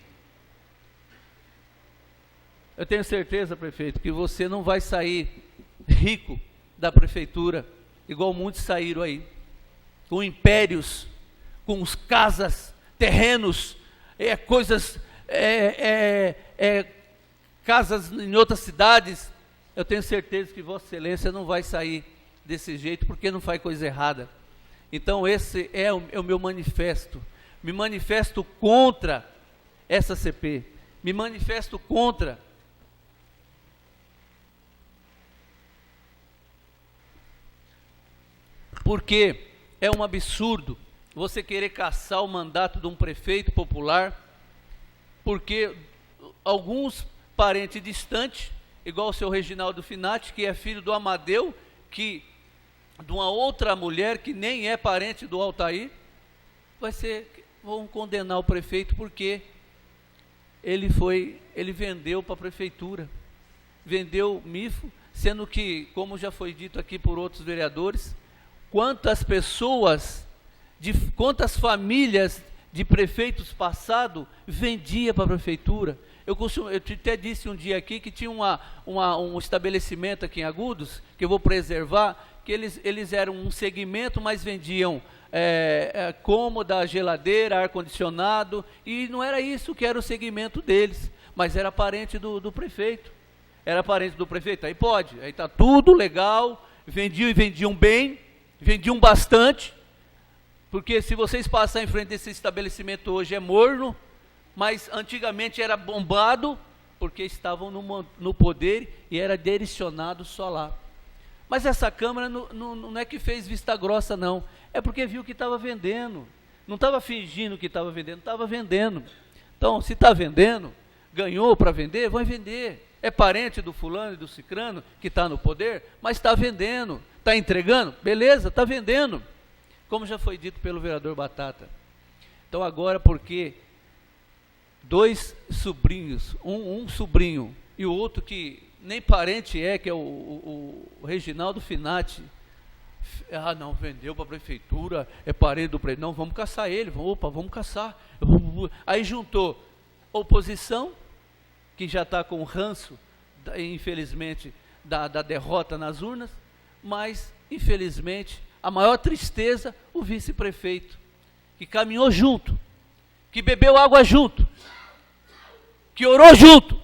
Eu tenho certeza, prefeito, que você não vai sair rico da prefeitura, igual muitos saíram aí, com impérios, com casas, terrenos, coisas, casas em outras cidades. Eu tenho certeza que Vossa Excelência não vai sair desse jeito, porque não faz coisa errada. Então esse é o meu manifesto. Me manifesto contra essa CP, me manifesto contra porque é um absurdo você querer caçar o mandato de um prefeito popular, porque alguns parentes distantes, igual o seu Reginaldo Finati, que é filho do Amadeu, que de uma outra mulher que nem é parente do Altair, vão condenar o prefeito porque ele vendeu para a prefeitura, vendeu MIFO, sendo que, como já foi dito aqui por outros vereadores, quantas famílias de prefeitos passados vendia para a prefeitura. Eu até disse um dia aqui que tinha um estabelecimento aqui em Agudos, que eu vou preservar, que eles eram um segmento, mas vendiam cômoda, geladeira, ar-condicionado, e não era isso que era o segmento deles, mas era parente do prefeito. Era parente do prefeito, aí pode, aí está tudo legal, vendiam bem, vendiam bastante, porque se vocês passarem em frente desse estabelecimento hoje é morno, mas antigamente era bombado, porque estavam no poder e era direcionado só lá. Mas essa Câmara não é que fez vista grossa, não, é porque viu que estava vendendo, não estava fingindo que estava vendendo, estava vendendo. Então, se está vendendo, ganhou para vender, vai vender. É parente do fulano e do cicrano que está no poder, mas está vendendo, está entregando, beleza, está vendendo, como já foi dito pelo vereador Batata. Então agora, porque dois sobrinhos, um sobrinho e o outro que nem parente que é o Reginaldo Finati, não, vendeu para a prefeitura, é parente do prefeito, não, vamos caçar ele, vamos caçar. Aí juntou oposição, que já está com ranço, infelizmente, da derrota nas urnas, mas, infelizmente, a maior tristeza, o vice-prefeito, que caminhou junto, que bebeu água junto, que orou junto,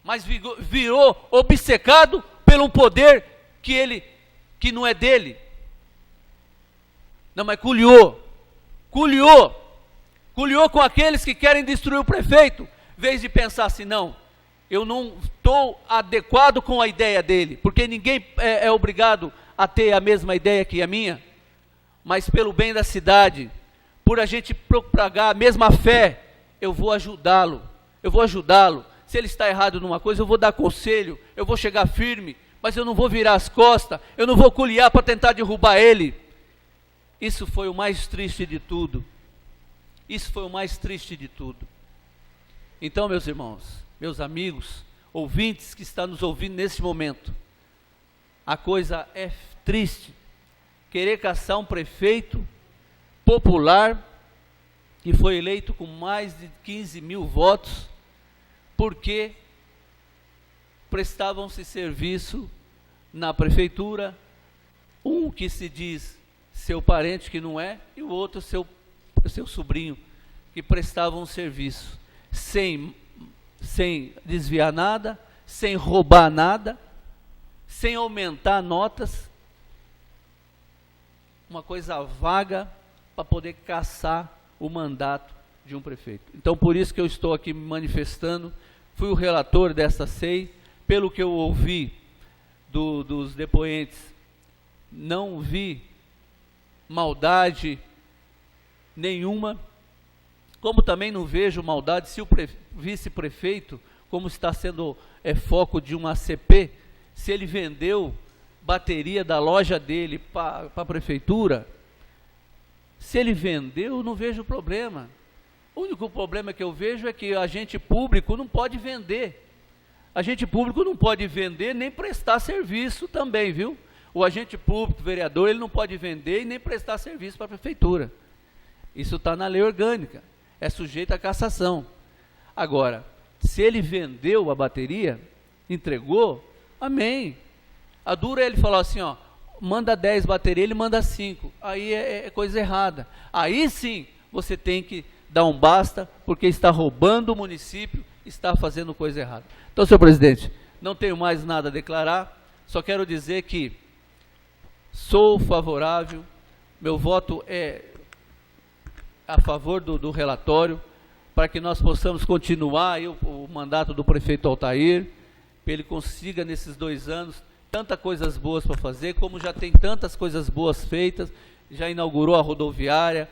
mas virou obcecado pelo poder que não é dele. Não, mas culiou com aqueles que querem destruir o prefeito, em vez de pensar assim, não, eu não estou adequado com a ideia dele, porque ninguém é obrigado a ter a mesma ideia que a minha, mas pelo bem da cidade, por a gente propagar a mesma fé, eu vou ajudá-lo, se ele está errado numa coisa, eu vou dar conselho, eu vou chegar firme, mas eu não vou virar as costas, eu não vou culiar para tentar derrubar ele. Isso foi o mais triste de tudo, Então, meus irmãos, meus amigos, ouvintes que estão nos ouvindo nesse momento, a coisa é triste, querer caçar um prefeito popular, que foi eleito com mais de 15 mil votos, porque prestavam-se serviço na prefeitura, um que se diz seu parente que não é, e o outro seu sobrinho, que prestavam serviço, sem desviar nada, sem roubar nada, sem aumentar notas, uma coisa vaga para poder caçar o mandato de um prefeito. Então, por isso que eu estou aqui me manifestando, fui o relator dessa SEI, pelo que eu ouvi dos depoentes, não vi maldade nenhuma, como também não vejo maldade se o vice-prefeito, como está sendo foco de uma ACP, se ele vendeu bateria da loja dele para a prefeitura, se ele vendeu, eu não vejo problema. O único problema que eu vejo é que agente público não pode vender. Agente público não pode vender nem prestar serviço também, viu? O agente público, vereador, ele não pode vender e nem prestar serviço para a prefeitura. Isso está na lei orgânica, é sujeito à cassação. Agora, Se ele vendeu a bateria, entregou, amém. A dura é ele falar assim, ó, manda 10 baterias, ele manda 5. Aí é coisa errada. Aí sim, você tem que dar um basta, porque está roubando o município, está fazendo coisa errada. Então, senhor presidente, não tenho mais nada a declarar, só quero dizer que sou favorável, meu voto é a favor do relatório, para que nós possamos continuar aí o mandato do prefeito Altair, para ele consiga nesses 2 anos tantas coisas boas para fazer, como já tem tantas coisas boas feitas, já inaugurou a rodoviária,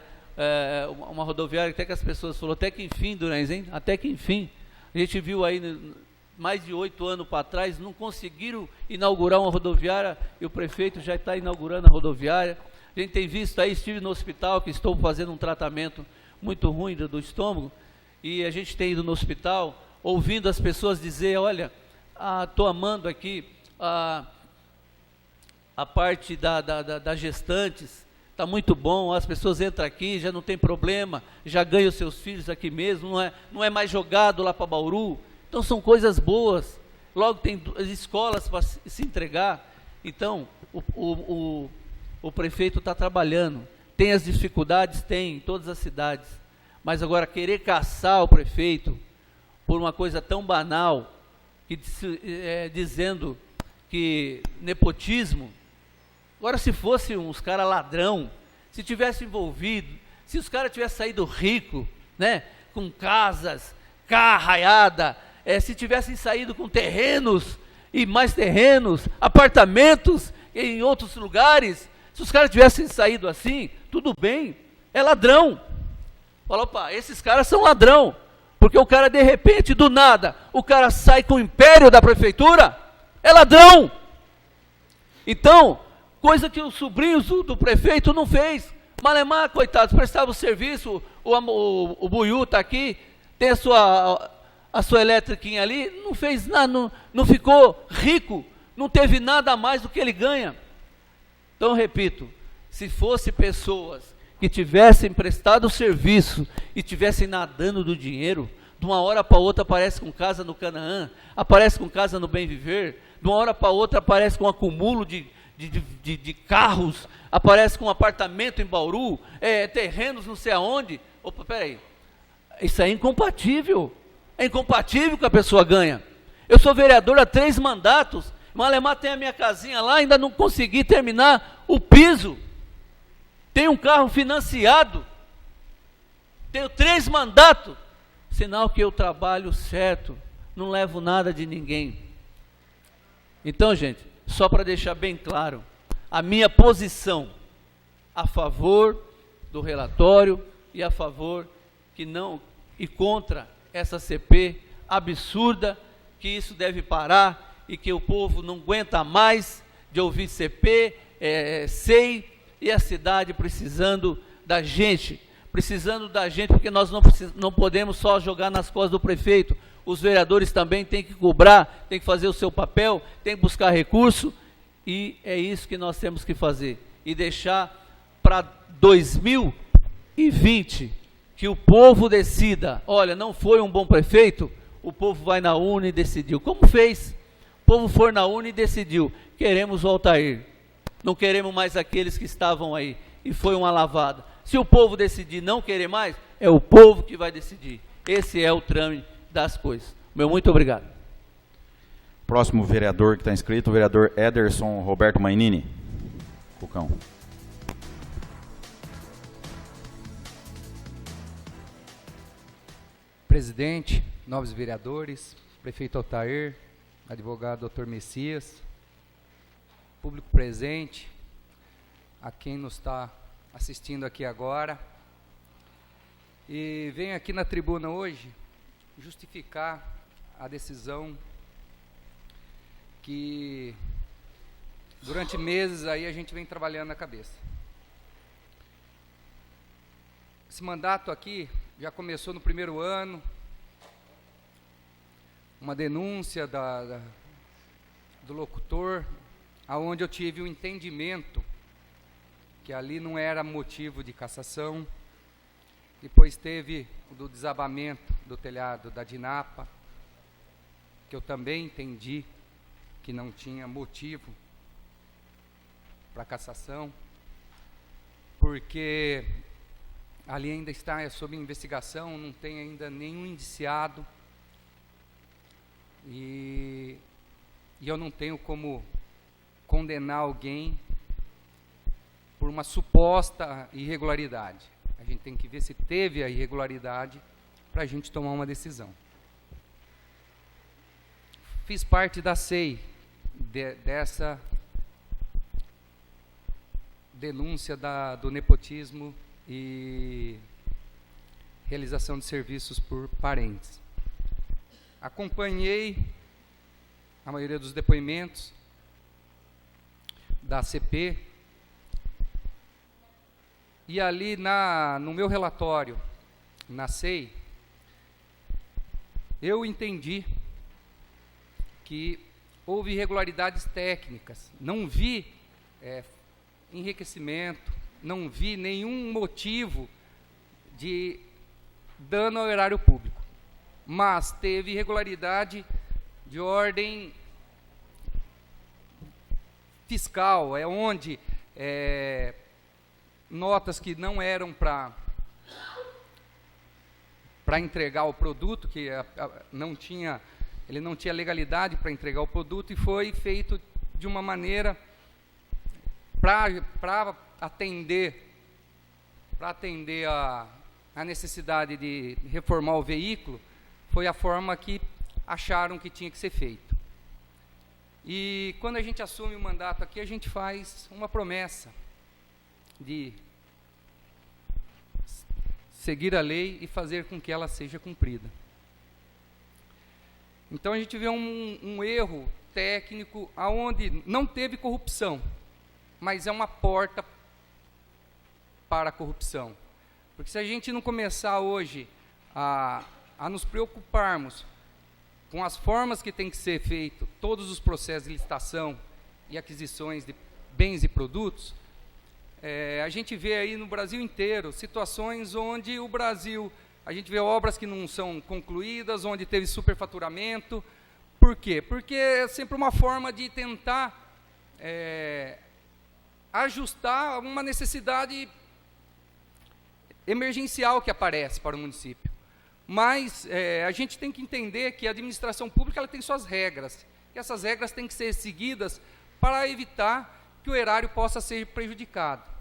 uma rodoviária até que as pessoas falaram, até que enfim, Durães, hein? Até que enfim. A gente viu aí, mais de 8 anos para trás, não conseguiram inaugurar uma rodoviária, e o prefeito já está inaugurando a rodoviária. A gente tem visto aí, estive no hospital, que estou fazendo um tratamento muito ruim do estômago, e a gente tem ido no hospital, ouvindo as pessoas dizer, olha, estou amando aqui a parte das gestantes, está muito bom, as pessoas entram aqui, já não tem problema, já ganham os seus filhos aqui mesmo, não é mais jogado lá para Bauru. Então são coisas boas, logo tem escolas para se entregar. Então o prefeito está trabalhando, tem as dificuldades, tem em todas as cidades, mas agora querer caçar o prefeito por uma coisa tão banal, que dizendo que nepotismo. Agora, se fosse uns caras ladrão, se tivesse envolvido, se os caras tivessem saído rico, né, com casas, carraiada, se tivessem saído com terrenos e mais terrenos, apartamentos em outros lugares, se os caras tivessem saído assim, tudo bem, é ladrão. Fala, opa, esses caras são ladrão, porque o cara de repente, do nada, o cara sai com o império da prefeitura, é ladrão. Então, coisa que os sobrinhos do prefeito não fez. Malemar, coitados, prestava o serviço, o Buiú está aqui, tem a sua eletriquinha ali, não fez nada, não ficou rico, não teve nada a mais do que ele ganha. Então, repito, se fosse pessoas que tivessem prestado o serviço e tivessem nadando do dinheiro, de uma hora para outra aparece com casa no Canaã, aparece com casa no Bem Viver, de uma hora para outra aparece com um acúmulo de carros, aparece com um apartamento em Bauru, terrenos não sei aonde. Opa, peraí, isso é incompatível com que a pessoa ganha. Eu sou vereador há 3 mandatos, Malemar tem a minha casinha lá, ainda não consegui terminar o piso, tenho um carro financiado, tenho 3 mandatos, sinal que eu trabalho certo, não levo nada de ninguém. Então, gente, só para deixar bem claro, a minha posição a favor do relatório e a favor e contra essa CP absurda, que isso deve parar e que o povo não aguenta mais de ouvir CP, SEI, e a cidade precisando da gente, porque nós não podemos só jogar nas costas do prefeito. Os vereadores também têm que cobrar, têm que fazer o seu papel, têm que buscar recurso, e é isso que nós temos que fazer, e deixar para 2020, que o povo decida. Olha, não foi um bom prefeito, o povo vai na urna e decidiu, como fez, o povo foi na urna e decidiu, queremos o Altair, não queremos mais aqueles que estavam aí, e foi uma lavada. Se o povo decidir não querer mais, é o povo que vai decidir, esse é o trâmite das coisas. Meu muito obrigado. Próximo vereador que está inscrito, o vereador Ederson Roberto Mainini. Cucão. Presidente, nobres vereadores, prefeito Altair, advogado Dr. Messias, público presente, a quem nos está assistindo aqui agora, e venho aqui na tribuna hoje justificar a decisão que durante meses aí a gente vem trabalhando na cabeça. Esse mandato aqui já começou no primeiro ano, uma denúncia do locutor, aonde eu tive o entendimento que ali não era motivo de cassação. Depois teve o do desabamento do telhado da Dinapa, que eu também entendi que não tinha motivo para cassação, porque ali ainda está sob investigação, não tem ainda nenhum indiciado, e eu não tenho como condenar alguém por uma suposta irregularidade. A gente tem que ver se teve a irregularidade para a gente tomar uma decisão. Fiz parte da SEI, dessa denúncia do nepotismo e realização de serviços por parentes. Acompanhei a maioria dos depoimentos da ACP, e ali no meu relatório, na SEI, eu entendi que houve irregularidades técnicas, não vi enriquecimento, não vi nenhum motivo de dano ao erário público, mas teve irregularidade de ordem fiscal, onde notas que não eram para entregar o produto, que ele não tinha legalidade para entregar o produto, e foi feito de uma maneira para atender a necessidade de reformar o veículo. Foi a forma que acharam que tinha que ser feito. E quando a gente assume o mandato aqui, a gente faz uma promessa de seguir a lei e fazer com que ela seja cumprida. Então a gente vê um erro técnico aonde não teve corrupção, mas é uma porta para a corrupção. Porque se a gente não começar hoje a nos preocuparmos com as formas que tem que ser feito todos os processos de licitação e aquisições de bens e produtos, a gente vê aí no Brasil inteiro situações onde a gente vê obras que não são concluídas, onde teve superfaturamento. Por quê? Porque é sempre uma forma de tentar ajustar uma necessidade emergencial que aparece para o município. Mas a gente tem que entender que a administração pública ela tem suas regras, e essas regras têm que ser seguidas para evitar que o erário possa ser prejudicado.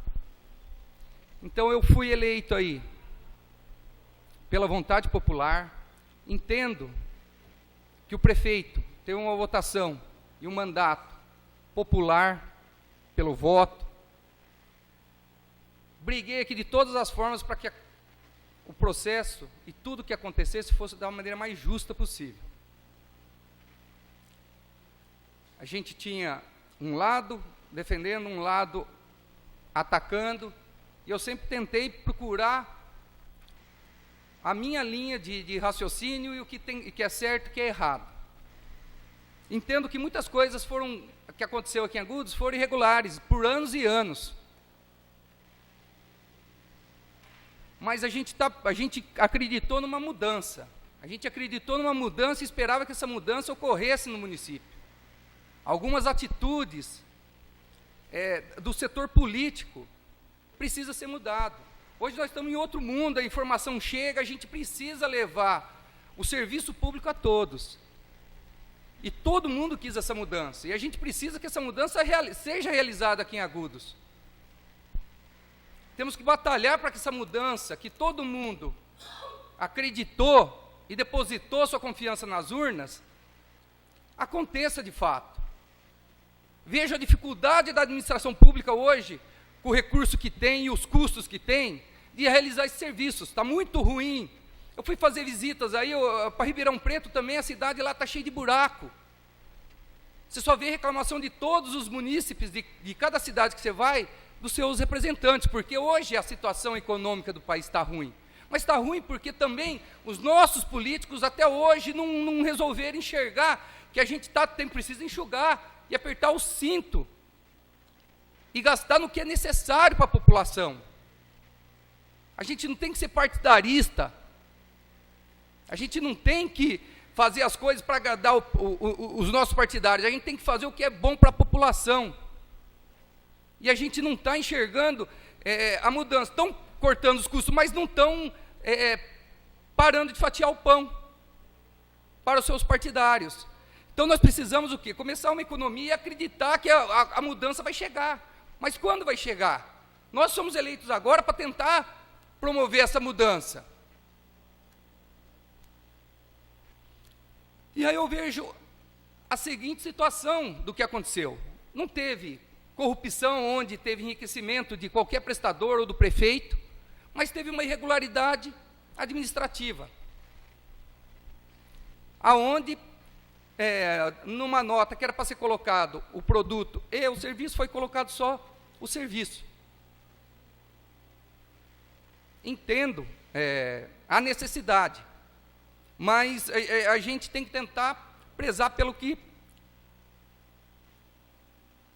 Então eu fui eleito aí pela vontade popular, entendo que o prefeito tem uma votação e um mandato popular pelo voto. Briguei aqui de todas as formas para que o processo e tudo que acontecesse fosse da maneira mais justa possível. A gente tinha um lado defendendo, um lado atacando, e eu sempre tentei procurar a minha linha de raciocínio e o que é certo e o que é errado. Entendo que muitas coisas que aconteceu aqui em Agudos foram irregulares por anos e anos. Mas a gente acreditou numa mudança. A gente acreditou numa mudança e esperava que essa mudança ocorresse no município. Algumas atitudes do setor político precisam ser mudadas. Hoje nós estamos em outro mundo, a informação chega, a gente precisa levar o serviço público a todos. E todo mundo quis essa mudança. E a gente precisa que essa mudança seja realizada aqui em Agudos. Temos que batalhar para que essa mudança, que todo mundo acreditou e depositou sua confiança nas urnas, aconteça de fato. Veja a dificuldade da administração pública hoje, com o recurso que tem e os custos que tem, de realizar esses serviços. Está muito ruim. Eu fui fazer visitas aí para Ribeirão Preto também, a cidade lá está cheia de buraco. Você só vê reclamação de todos os munícipes, de cada cidade que você vai, dos seus representantes, porque hoje a situação econômica do país está ruim. Mas está ruim porque também os nossos políticos até hoje não resolveram enxergar que a gente precisa enxugar e apertar o cinto e gastar no que é necessário para a população. A gente não tem que ser partidarista, a gente não tem que fazer as coisas para agradar os nossos partidários, a gente tem que fazer o que é bom para a população. E a gente não está enxergando a mudança. Estão cortando os custos, mas não estão parando de fatiar o pão para os seus partidários. Então nós precisamos o quê? Começar uma economia e acreditar que a mudança vai chegar. Mas quando vai chegar? Nós somos eleitos agora para tentar promover essa mudança. E aí eu vejo a seguinte situação do que aconteceu. Não teve corrupção onde teve enriquecimento de qualquer prestador ou do prefeito, mas teve uma irregularidade administrativa, aonde numa nota que era para ser colocado o produto e o serviço, foi colocado só o serviço. Entendo a necessidade, mas a gente tem que tentar prezar pelo que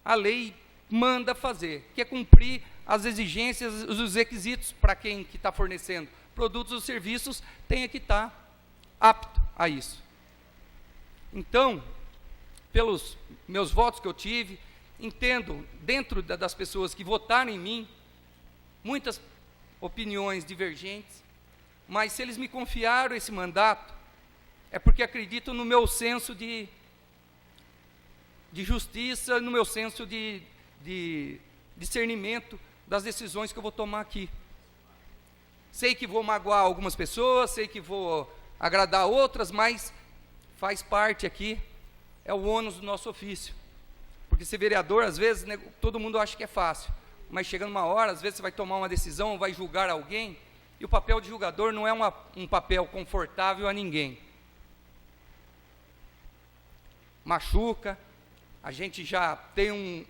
a lei manda fazer, que é cumprir as exigências, os requisitos para quem que está fornecendo produtos ou serviços, tenha que estar apto a isso. Então, pelos meus votos que eu tive, entendo, dentro das pessoas que votaram em mim, muitas opiniões divergentes, mas se eles me confiaram esse mandato, é porque acreditam no meu senso de justiça, no meu senso de discernimento das decisões que eu vou tomar aqui. Sei que vou magoar algumas pessoas, sei que vou agradar outras, mas faz parte aqui, é o ônus do nosso ofício. Porque ser vereador, às vezes, né, todo mundo acha que é fácil, mas chegando uma hora, às vezes você vai tomar uma decisão, vai julgar alguém, e o papel de julgador não é um papel confortável a ninguém. Machuca, a gente já tem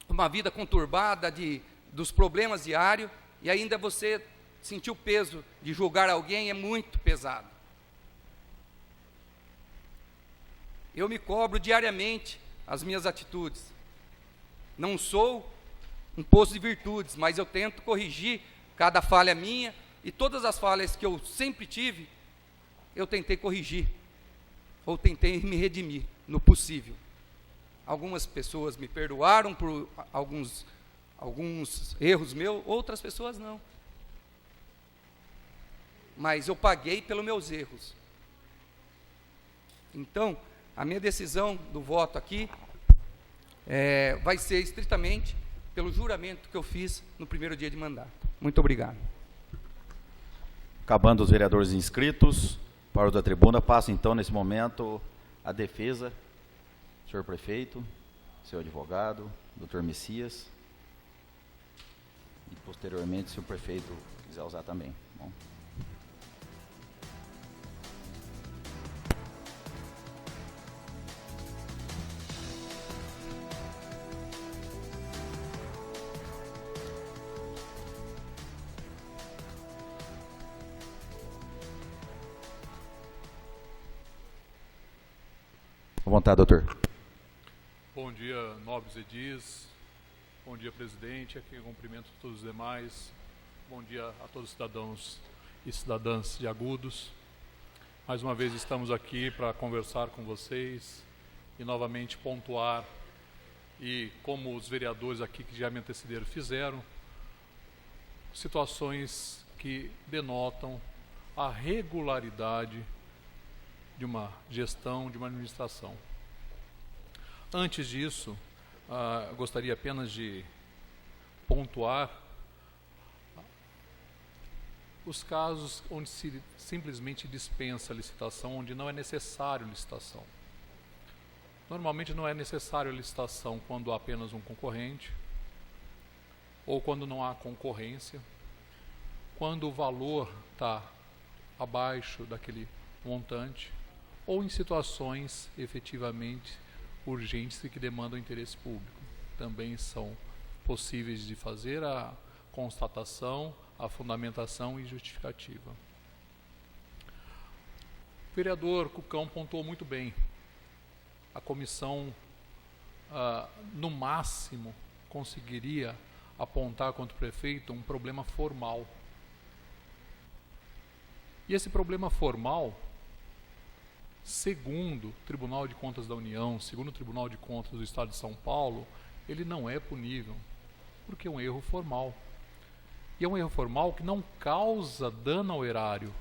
uma vida conturbada dos problemas diários, e ainda você sentir o peso de julgar alguém é muito pesado. Eu me cobro diariamente as minhas atitudes. Não sou um poço de virtudes, mas eu tento corrigir cada falha minha, e todas as falhas que eu sempre tive, eu tentei corrigir, ou tentei me redimir, no possível. Algumas pessoas me perdoaram por alguns erros meus, outras pessoas não. Mas eu paguei pelos meus erros. Então, a minha decisão do voto aqui vai ser estritamente pelo juramento que eu fiz no primeiro dia de mandato. Muito obrigado. Acabando os vereadores inscritos para o da tribuna, passa então nesse momento a defesa, senhor prefeito, seu advogado, doutor Messias, e posteriormente, se o prefeito quiser usar também. Bom. À vontade, doutor. Bom dia, nobres edis. Bom dia, presidente. Aqui cumprimento todos os demais. Bom dia a todos os cidadãos e cidadãs de Agudos. Mais uma vez estamos aqui para conversar com vocês e novamente pontuar, e como os vereadores aqui que já me antecederam fizeram, situações que denotam a regularidade de uma gestão, de uma administração. Antes disso, gostaria apenas de pontuar os casos onde se simplesmente dispensa a licitação, onde não é necessário licitação. Normalmente não é necessário a licitação quando há apenas um concorrente, ou quando não há concorrência, quando o valor está abaixo daquele montante, ou em situações efetivamente urgentes e que demandam interesse público. Também são possíveis de fazer a constatação, a fundamentação e justificativa. O vereador Cucão pontuou muito bem. A comissão, no máximo, conseguiria apontar contra o prefeito um problema formal. E esse problema formal, segundo o Tribunal de Contas da União, segundo o Tribunal de Contas do Estado de São Paulo, ele não é punível, porque é um erro formal. E é um erro formal que não causa dano ao erário.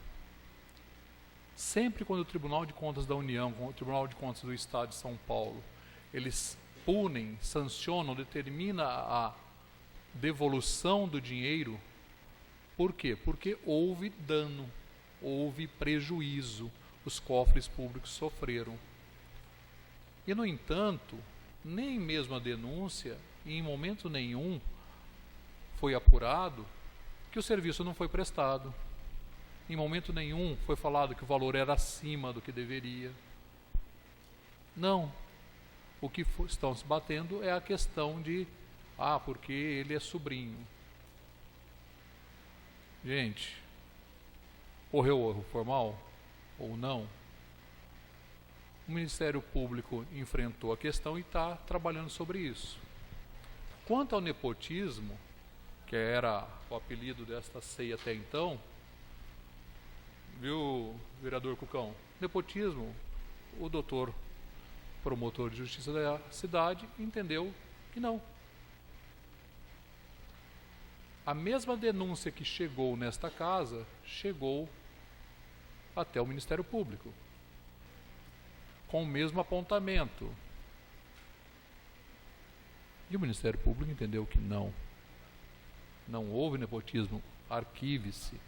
Sempre quando o Tribunal de Contas da União, o Tribunal de Contas do Estado de São Paulo, eles punem, sancionam, determina a devolução do dinheiro, por quê? Porque houve dano, houve prejuízo, os cofres públicos sofreram. E, no entanto, nem mesmo a denúncia, em momento nenhum, foi apurado que o serviço não foi prestado. Em momento nenhum foi falado que o valor era acima do que deveria. Não. O que estão se batendo é a questão de, porque ele é sobrinho. Gente, ocorreu erro formal ou não? O Ministério Público enfrentou a questão e está trabalhando sobre isso. Quanto ao nepotismo, que era o apelido desta ceia até então, viu, vereador Cucão? Nepotismo, o doutor promotor de justiça da cidade entendeu que não. A mesma denúncia que chegou nesta casa, chegou até o Ministério Público, com o mesmo apontamento. E o Ministério Público entendeu que não houve nepotismo, arquive-se.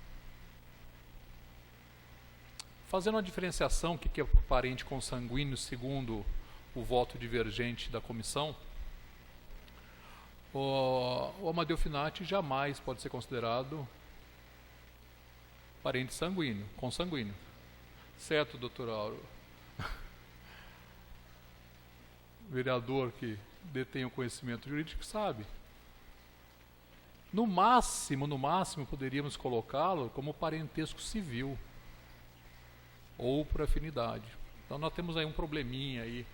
Fazendo uma diferenciação, o que é parente consanguíneo segundo o voto divergente da comissão, o Amadeu Finati jamais pode ser considerado parente sanguíneo, consanguíneo. Certo, doutor Auro? Vereador que detém o conhecimento jurídico sabe. No máximo, poderíamos colocá-lo como parentesco civil ou por afinidade. Então nós temos aí um probleminha aí,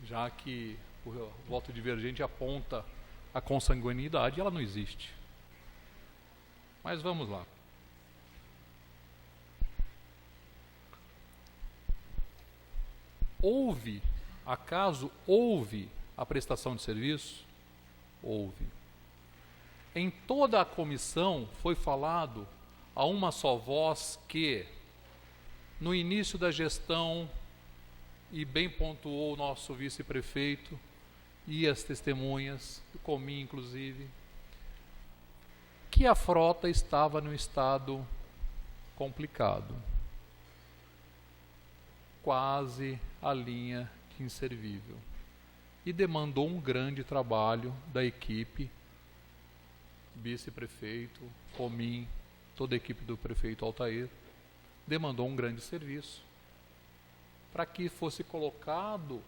já que o voto divergente aponta a consanguinidade, ela não existe. Mas vamos lá. Acaso houve a prestação de serviço? Houve. Em toda a comissão foi falado a uma só voz que, no início da gestão, e bem pontuou o nosso vice-prefeito e as testemunhas, o Comim inclusive, que a frota estava num estado complicado, quase a linha de inservível, e demandou um grande trabalho da equipe, vice-prefeito, Comim, toda a equipe do prefeito Altair, demandou um grande serviço para que fosse colocado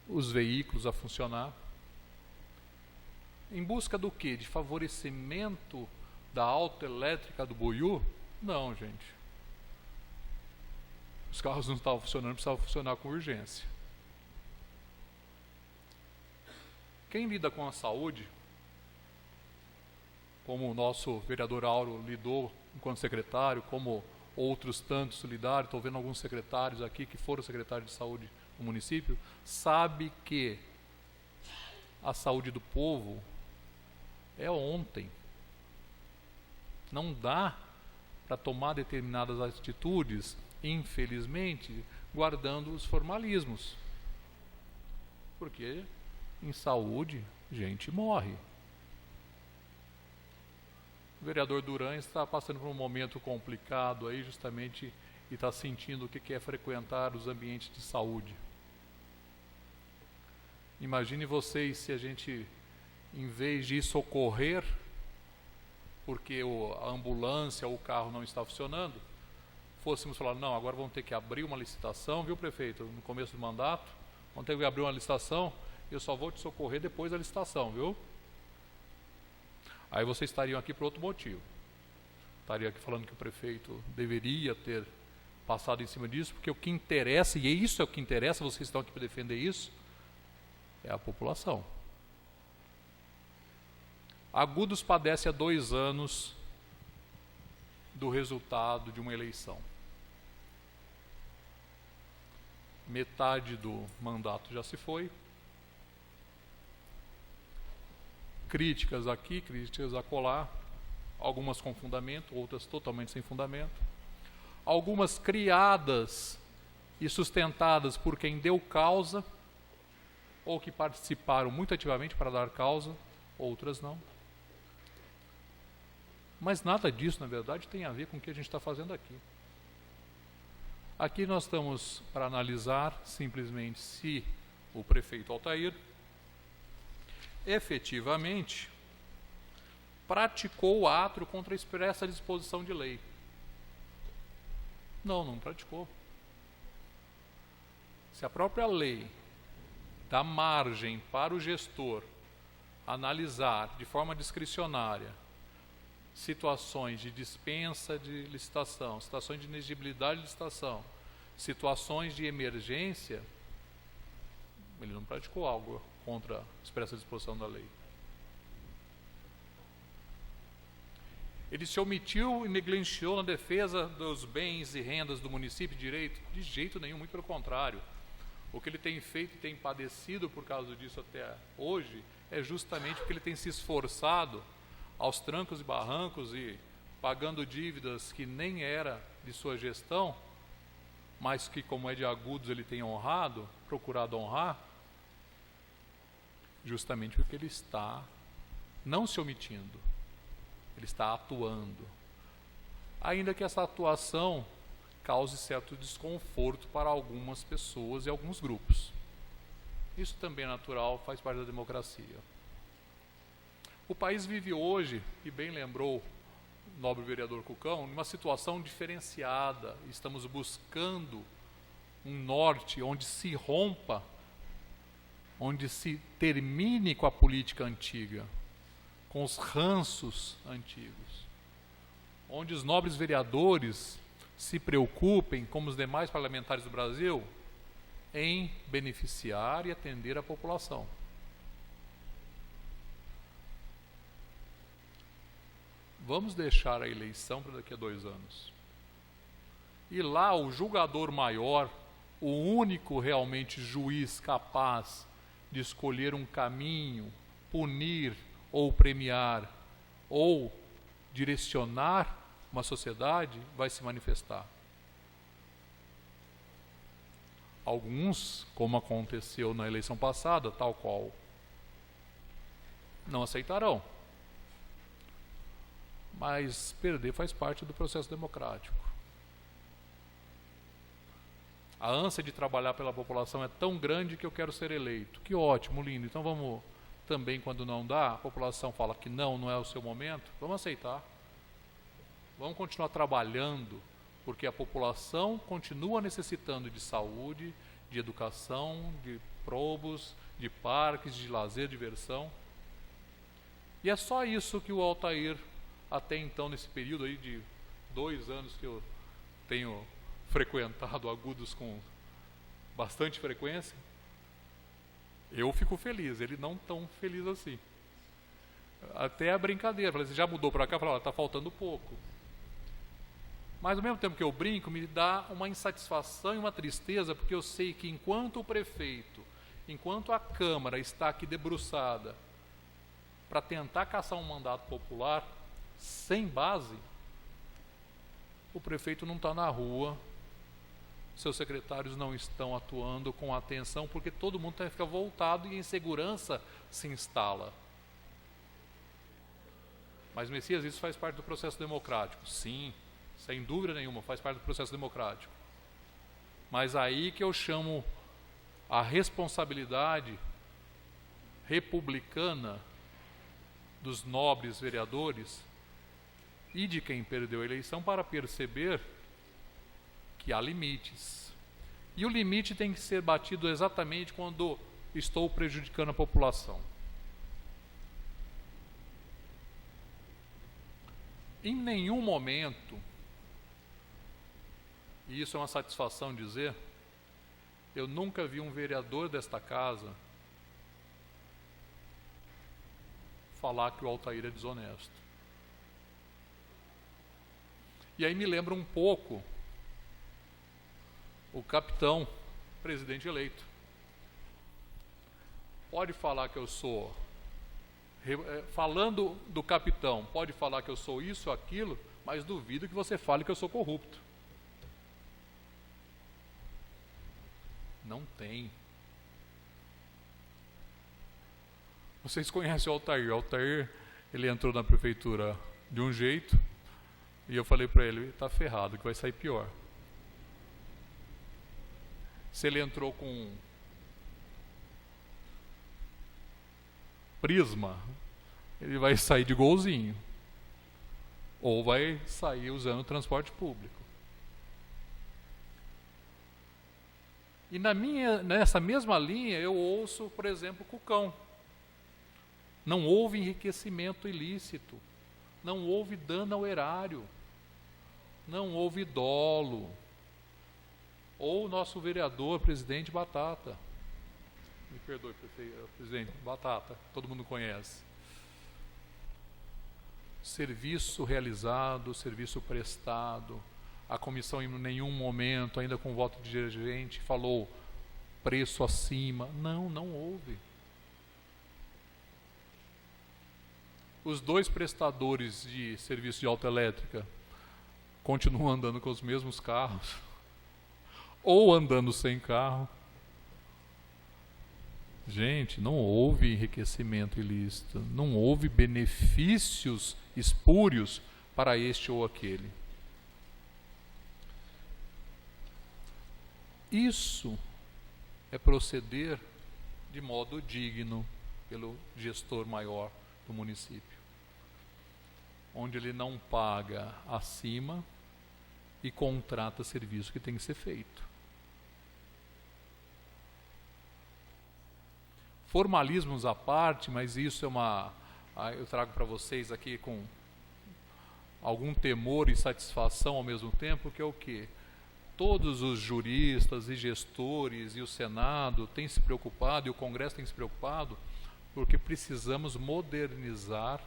os veículos a funcionar. Em busca do quê? De favorecimento da autoelétrica do Buiú? Não, gente. Os carros não estavam funcionando, precisavam funcionar com urgência. Quem lida com a saúde, como o nosso vereador Auro lidou enquanto secretário, como outros tantos lidaram, estou vendo alguns secretários aqui que foram secretários de saúde no município, sabe que a saúde do povo é ontem. Não dá para tomar determinadas atitudes, infelizmente, guardando os formalismos. Porque em saúde, gente morre. O vereador Duran está passando por um momento complicado aí, justamente, e está sentindo o que é frequentar os ambientes de saúde. Imagine vocês se a gente, em vez de socorrer, porque a ambulância ou o carro não está funcionando, fôssemos falar, não, agora vamos ter que abrir uma licitação, viu, prefeito, no começo do mandato, vamos ter que abrir uma licitação, eu só vou te socorrer depois da licitação, viu? Aí vocês estariam aqui por outro motivo. Estaria aqui falando que o prefeito deveria ter passado em cima disso, porque o que interessa, e isso é o que interessa, vocês estão aqui para defender isso, é a população. Agudos padece há 2 anos do resultado de uma eleição. Metade do mandato já se foi. Críticas aqui, críticas acolá, algumas com fundamento, outras totalmente sem fundamento. Algumas criadas e sustentadas por quem deu causa, ou que participaram muito ativamente para dar causa, outras não. Mas nada disso, na verdade, tem a ver com o que a gente está fazendo aqui. Aqui nós estamos para analisar simplesmente se o prefeito Altair efetivamente praticou o ato contra a expressa disposição de lei. Não praticou. Se a própria lei dá margem para o gestor analisar de forma discricionária situações de dispensa de licitação, situações de inexigibilidade de licitação, situações de emergência, ele não praticou algo contra a expressa disposição da lei. Ele se omitiu e negligenciou na defesa dos bens e rendas do município de direito? De jeito nenhum, muito pelo contrário. O que ele tem feito e tem padecido por causa disso até hoje é justamente porque ele tem se esforçado aos trancos e barrancos e pagando dívidas que nem era de sua gestão, mas que, como é de Agudos, ele tem honrado, procurado honrar, justamente porque ele está não se omitindo, ele está atuando. Ainda que essa atuação cause certo desconforto para algumas pessoas e alguns grupos. Isso também é natural, faz parte da democracia. O país vive hoje, e bem lembrou o nobre vereador Cucão, numa situação diferenciada. Estamos buscando um norte onde se rompa, onde se termine com a política antiga, com os ranços antigos, onde os nobres vereadores se preocupem, como os demais parlamentares do Brasil, em beneficiar e atender a população. Vamos deixar a eleição para daqui a 2 anos. E lá o julgador maior, o único realmente juiz capaz de escolher um caminho, punir ou premiar, ou direcionar uma sociedade, vai se manifestar. Alguns, como aconteceu na eleição passada, tal qual, não aceitarão. Mas perder faz parte do processo democrático. A ânsia de trabalhar pela população é tão grande que eu quero ser eleito. Que ótimo, lindo. Então vamos também, quando não dá, a população fala que não é o seu momento, vamos aceitar. Vamos continuar trabalhando, porque a população continua necessitando de saúde, de educação, de probos, de parques, de lazer, diversão. E é só isso que o Altair, até então, nesse período aí de 2 anos que eu tenho frequentado Agudos com bastante frequência, eu fico feliz, ele não tão feliz assim. Até a brincadeira, falei, você já mudou para cá? Falei, está faltando pouco. Mas ao mesmo tempo que eu brinco, me dá uma insatisfação e uma tristeza, porque eu sei que enquanto o prefeito, enquanto a Câmara está aqui debruçada para tentar caçar um mandato popular sem base, o prefeito não está na rua, seus secretários não estão atuando com atenção, porque todo mundo fica voltado e a insegurança se instala. Mas, Messias, isso faz parte do processo democrático? Sim, sem dúvida nenhuma, faz parte do processo democrático. Mas aí que eu chamo a responsabilidade republicana dos nobres vereadores e de quem perdeu a eleição para perceber que há limites. E o limite tem que ser batido exatamente quando estou prejudicando a população. Em nenhum momento, e isso é uma satisfação dizer, eu nunca vi um vereador desta casa falar que o Altair é desonesto. E aí me lembra um pouco o capitão presidente eleito. Pode falar que eu sou, falando do capitão, pode falar que eu sou isso ou aquilo, mas duvido que você fale que eu sou corrupto. Não tem. Vocês conhecem o Altair. O Altair, ele entrou na prefeitura de um jeito, e eu falei para ele, está ferrado, que vai sair pior. Se ele entrou com prisma, ele vai sair de golzinho, ou vai sair usando o transporte público. E nessa mesma linha eu ouço, por exemplo, Cucão. Não houve enriquecimento ilícito, não houve dano ao erário, não houve dolo. Ou o nosso vereador, presidente Batata. Me perdoe, presidente Batata, todo mundo conhece. Serviço realizado, serviço prestado. A comissão em nenhum momento, ainda com voto de dirigente, falou preço acima. Não houve. Os dois prestadores de serviço de autoelétrica continuam andando com os mesmos carros, ou andando sem carro. Gente, não houve enriquecimento ilícito, não houve benefícios espúrios para este ou aquele. Isso é proceder de modo digno pelo gestor maior do município, onde ele não paga acima e contrata serviço que tem que ser feito. Formalismos à parte, mas isso eu trago para vocês aqui com algum temor e satisfação ao mesmo tempo, que é o quê? Todos os juristas e gestores e o Senado têm se preocupado, e o Congresso tem se preocupado, porque precisamos modernizar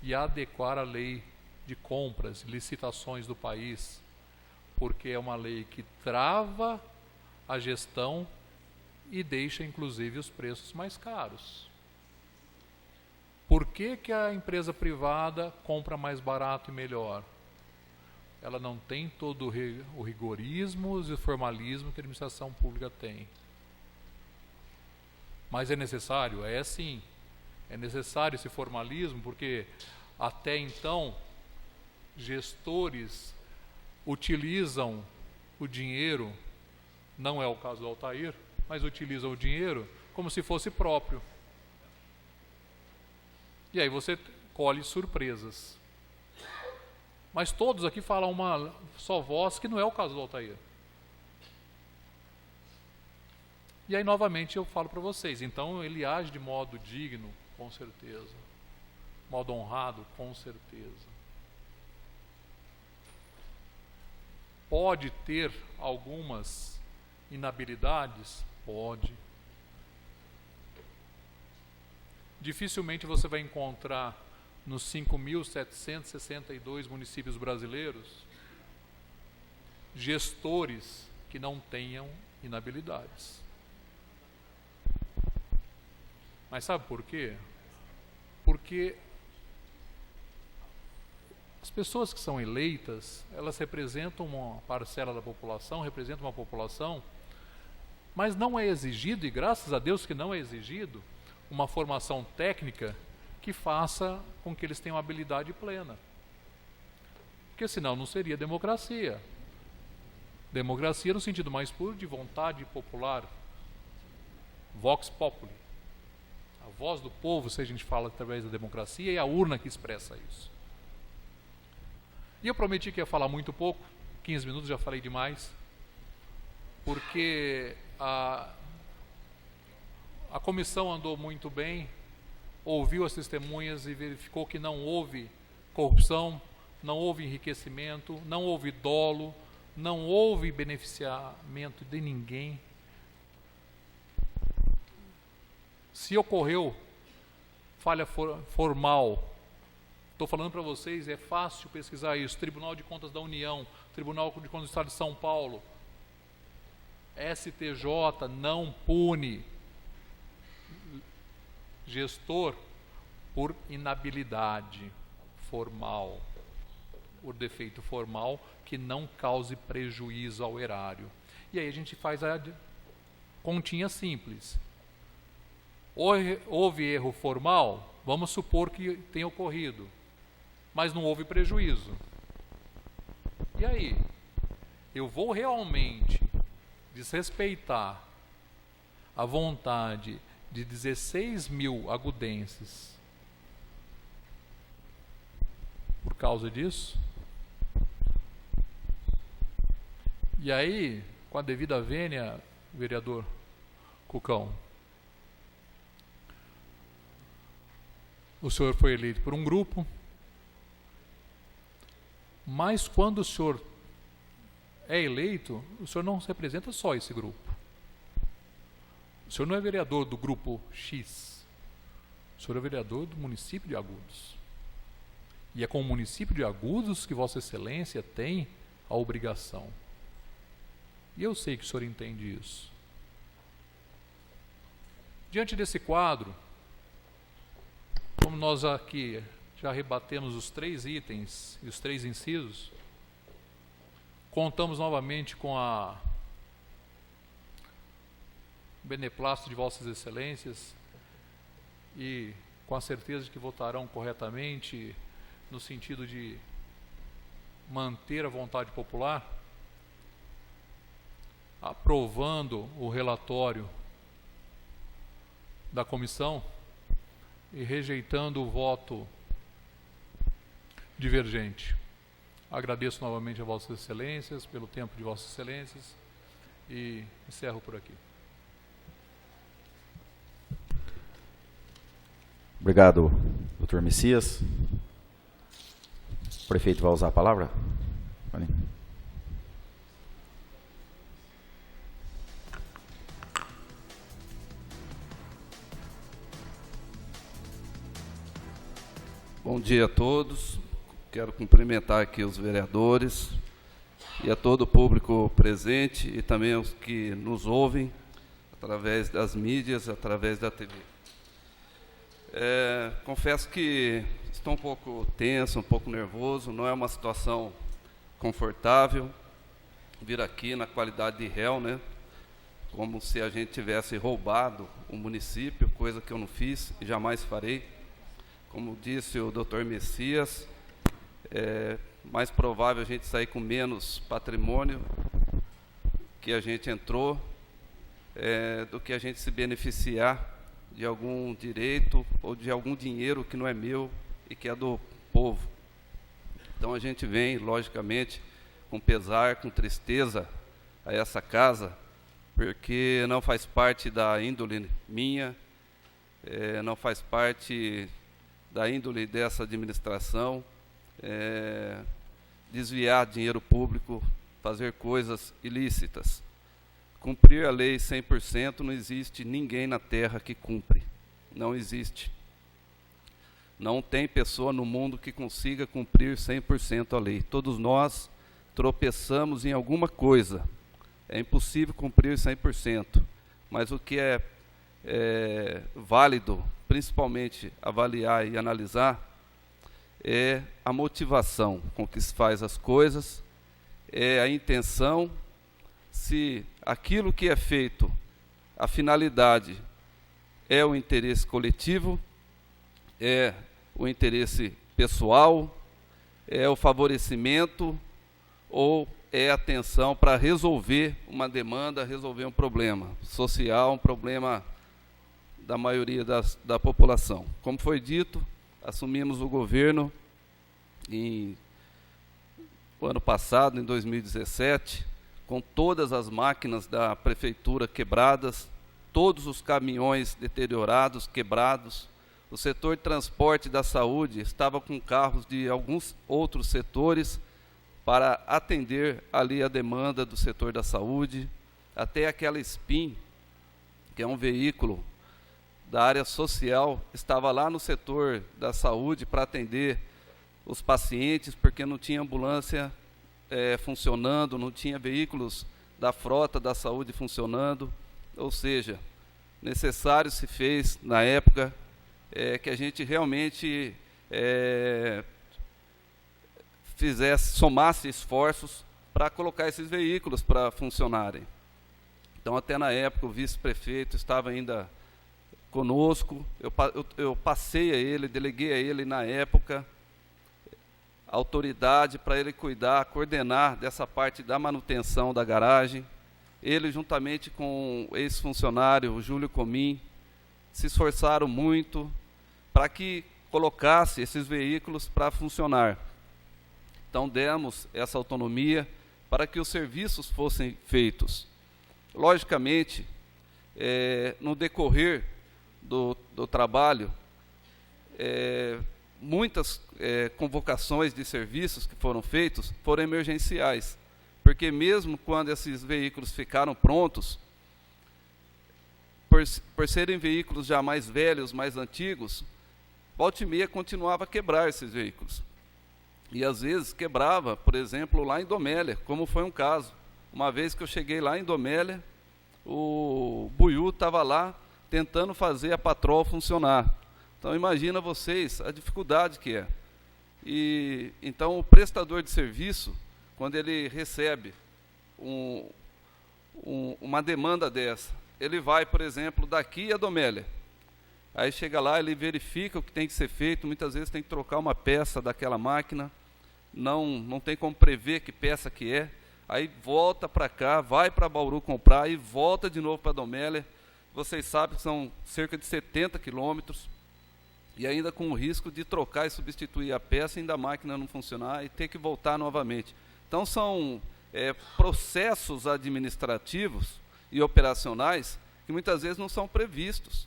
e adequar a lei de compras e licitações do país, porque é uma lei que trava a gestão e deixa inclusive os preços mais caros. Por que a empresa privada compra mais barato e melhor? Ela não tem todo o rigorismo e o formalismo que a administração pública tem. Mas é necessário? É sim. É necessário esse formalismo, porque até então gestores utilizam o dinheiro, não é o caso do Altair, mas utilizam o dinheiro como se fosse próprio. E aí você colhe surpresas. Mas todos aqui falam uma só voz, que não é o caso do Altair. E aí novamente eu falo para vocês, então ele age de modo digno, com certeza. Modo honrado, com certeza. Pode ter algumas inabilidades? Pode. Dificilmente você vai encontrar nos 5.762 municípios brasileiros gestores que não tenham inabilidades. Mas sabe por quê? Porque as pessoas que são eleitas, elas representam uma parcela da população, representam uma população, mas não é exigido, e graças a Deus que não é exigido, uma formação técnica que faça com que eles tenham habilidade plena. Porque senão não seria democracia. Democracia no sentido mais puro de vontade popular. Vox populi. A voz do povo, se a gente fala através da democracia, é a urna que expressa isso. E eu prometi que ia falar muito pouco, 15 minutos, já falei demais, porque a comissão andou muito bem, ouviu as testemunhas e verificou que não houve corrupção, não houve enriquecimento, não houve dolo, não houve beneficiamento de ninguém. Se ocorreu falha formal Estou falando para vocês, é fácil pesquisar isso. Tribunal de Contas da União, Tribunal de Contas do Estado de São Paulo, STJ não pune gestor por inabilidade formal, por defeito formal que não cause prejuízo ao erário. E aí a gente faz a continha simples. Houve erro formal, vamos supor que tenha ocorrido, mas não houve prejuízo. E aí? Eu vou realmente desrespeitar a vontade de 16 mil agudenses por causa disso? E aí, com a devida vênia, vereador Cucão, o senhor foi eleito por um grupo, mas quando o senhor é eleito, o senhor não representa só esse grupo. O senhor não é vereador do grupo X, o senhor é vereador do município de Agudos. E é com o município de Agudos que Vossa Excelência tem a obrigação. E eu sei que o senhor entende isso. Diante desse quadro, como nós aqui já rebatemos os 3 itens e os 3 incisos, contamos novamente com a beneplácito de Vossas Excelências e com a certeza de que votarão corretamente no sentido de manter a vontade popular, aprovando o relatório da comissão e rejeitando o voto divergente. Agradeço novamente a Vossas Excelências pelo tempo de Vossas Excelências e encerro por aqui. Obrigado, doutor Messias. O prefeito vai usar a palavra? Vale. Bom dia a todos. Quero cumprimentar aqui os vereadores e a todo o público presente e também aos que nos ouvem através das mídias, através da TV. Confesso que estou um pouco tenso, um pouco nervoso, não é uma situação confortável vir aqui na qualidade de réu, né? Como se a gente tivesse roubado o município, coisa que eu não fiz e jamais farei. Como disse o doutor Messias, é mais provável a gente sair com menos patrimônio que a gente entrou do que a gente se beneficiar de algum direito ou de algum dinheiro que não é meu e que é do povo. Então a gente vem, logicamente, com pesar, com tristeza a essa casa, porque não faz parte da índole minha, não faz parte da índole dessa administração, desviar dinheiro público, fazer coisas ilícitas. Cumprir a lei 100%, não existe ninguém na terra que cumpre. Não existe. Não tem pessoa no mundo que consiga cumprir 100% a lei. Todos nós tropeçamos em alguma coisa. É impossível cumprir 100%. Mas o que é válido, principalmente avaliar e analisar, é a motivação com que se faz as coisas, é a intenção, se aquilo que é feito, a finalidade é o interesse coletivo, é o interesse pessoal, é o favorecimento ou é a atenção para resolver uma demanda, resolver um problema social, um problema da maioria da população. Como foi dito, assumimos o governo o ano passado, em 2017, com todas as máquinas da prefeitura quebradas, todos os caminhões deteriorados, quebrados. O setor de transporte da saúde estava com carros de alguns outros setores para atender ali a demanda do setor da saúde, até aquela SPIN, que é um veículo da área social, estava lá no setor da saúde para atender os pacientes, porque não tinha ambulância funcionando, não tinha veículos da frota da saúde funcionando, ou seja, necessário se fez na época que a gente realmente somasse esforços para colocar esses veículos para funcionarem. Então, até na época, o vice-prefeito estava ainda conosco, eu passei a ele, deleguei a ele na época a autoridade para ele cuidar, coordenar dessa parte da manutenção da garagem. Ele, juntamente com o ex-funcionário, o Júlio Comim, se esforçaram muito para que colocasse esses veículos para funcionar. Então, demos essa autonomia para que os serviços fossem feitos. Logicamente, no decorrer do trabalho, muitas convocações de serviços que foram feitos foram emergenciais, porque mesmo quando esses veículos ficaram prontos, por serem veículos já mais velhos, mais antigos, volta e meia continuava a quebrar esses veículos. E às vezes quebrava, por exemplo, lá em Domélia, como foi um caso. Uma vez que eu cheguei lá em Domélia, o Buiú estava lá tentando fazer a patrol funcionar. Então, imagina vocês a dificuldade que é. E então, o prestador de serviço, quando ele recebe uma demanda dessa, ele vai, por exemplo, daqui a Domélia. Aí chega lá, ele verifica o que tem que ser feito, muitas vezes tem que trocar uma peça daquela máquina, não tem como prever que peça que é, aí volta para cá, vai para Bauru comprar e volta de novo para Domélia. Vocês sabem que são cerca de 70 quilômetros, e ainda com o risco de trocar e substituir a peça e ainda a máquina não funcionar e ter que voltar novamente. Então, são processos administrativos e operacionais que muitas vezes não são previstos.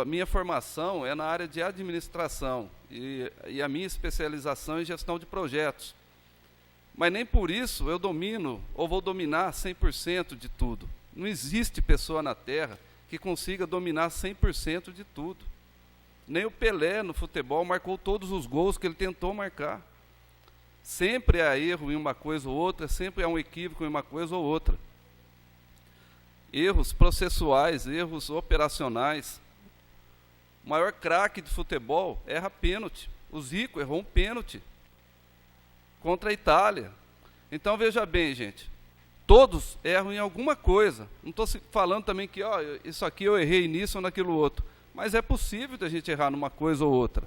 A minha formação é na área de administração e a minha especialização em gestão de projetos. Mas nem por isso eu domino ou vou dominar 100% de tudo. Não existe pessoa na Terra que consiga dominar 100% de tudo. Nem o Pelé, no futebol, marcou todos os gols que ele tentou marcar. Sempre há erro em uma coisa ou outra, sempre há um equívoco em uma coisa ou outra. Erros processuais, erros operacionais. O maior craque de futebol erra pênalti. O Zico errou um pênalti contra a Itália. Então, veja bem, gente, todos erram em alguma coisa. Não estou falando também que isso aqui eu errei nisso ou naquilo outro. Mas é possível a gente errar numa coisa ou outra.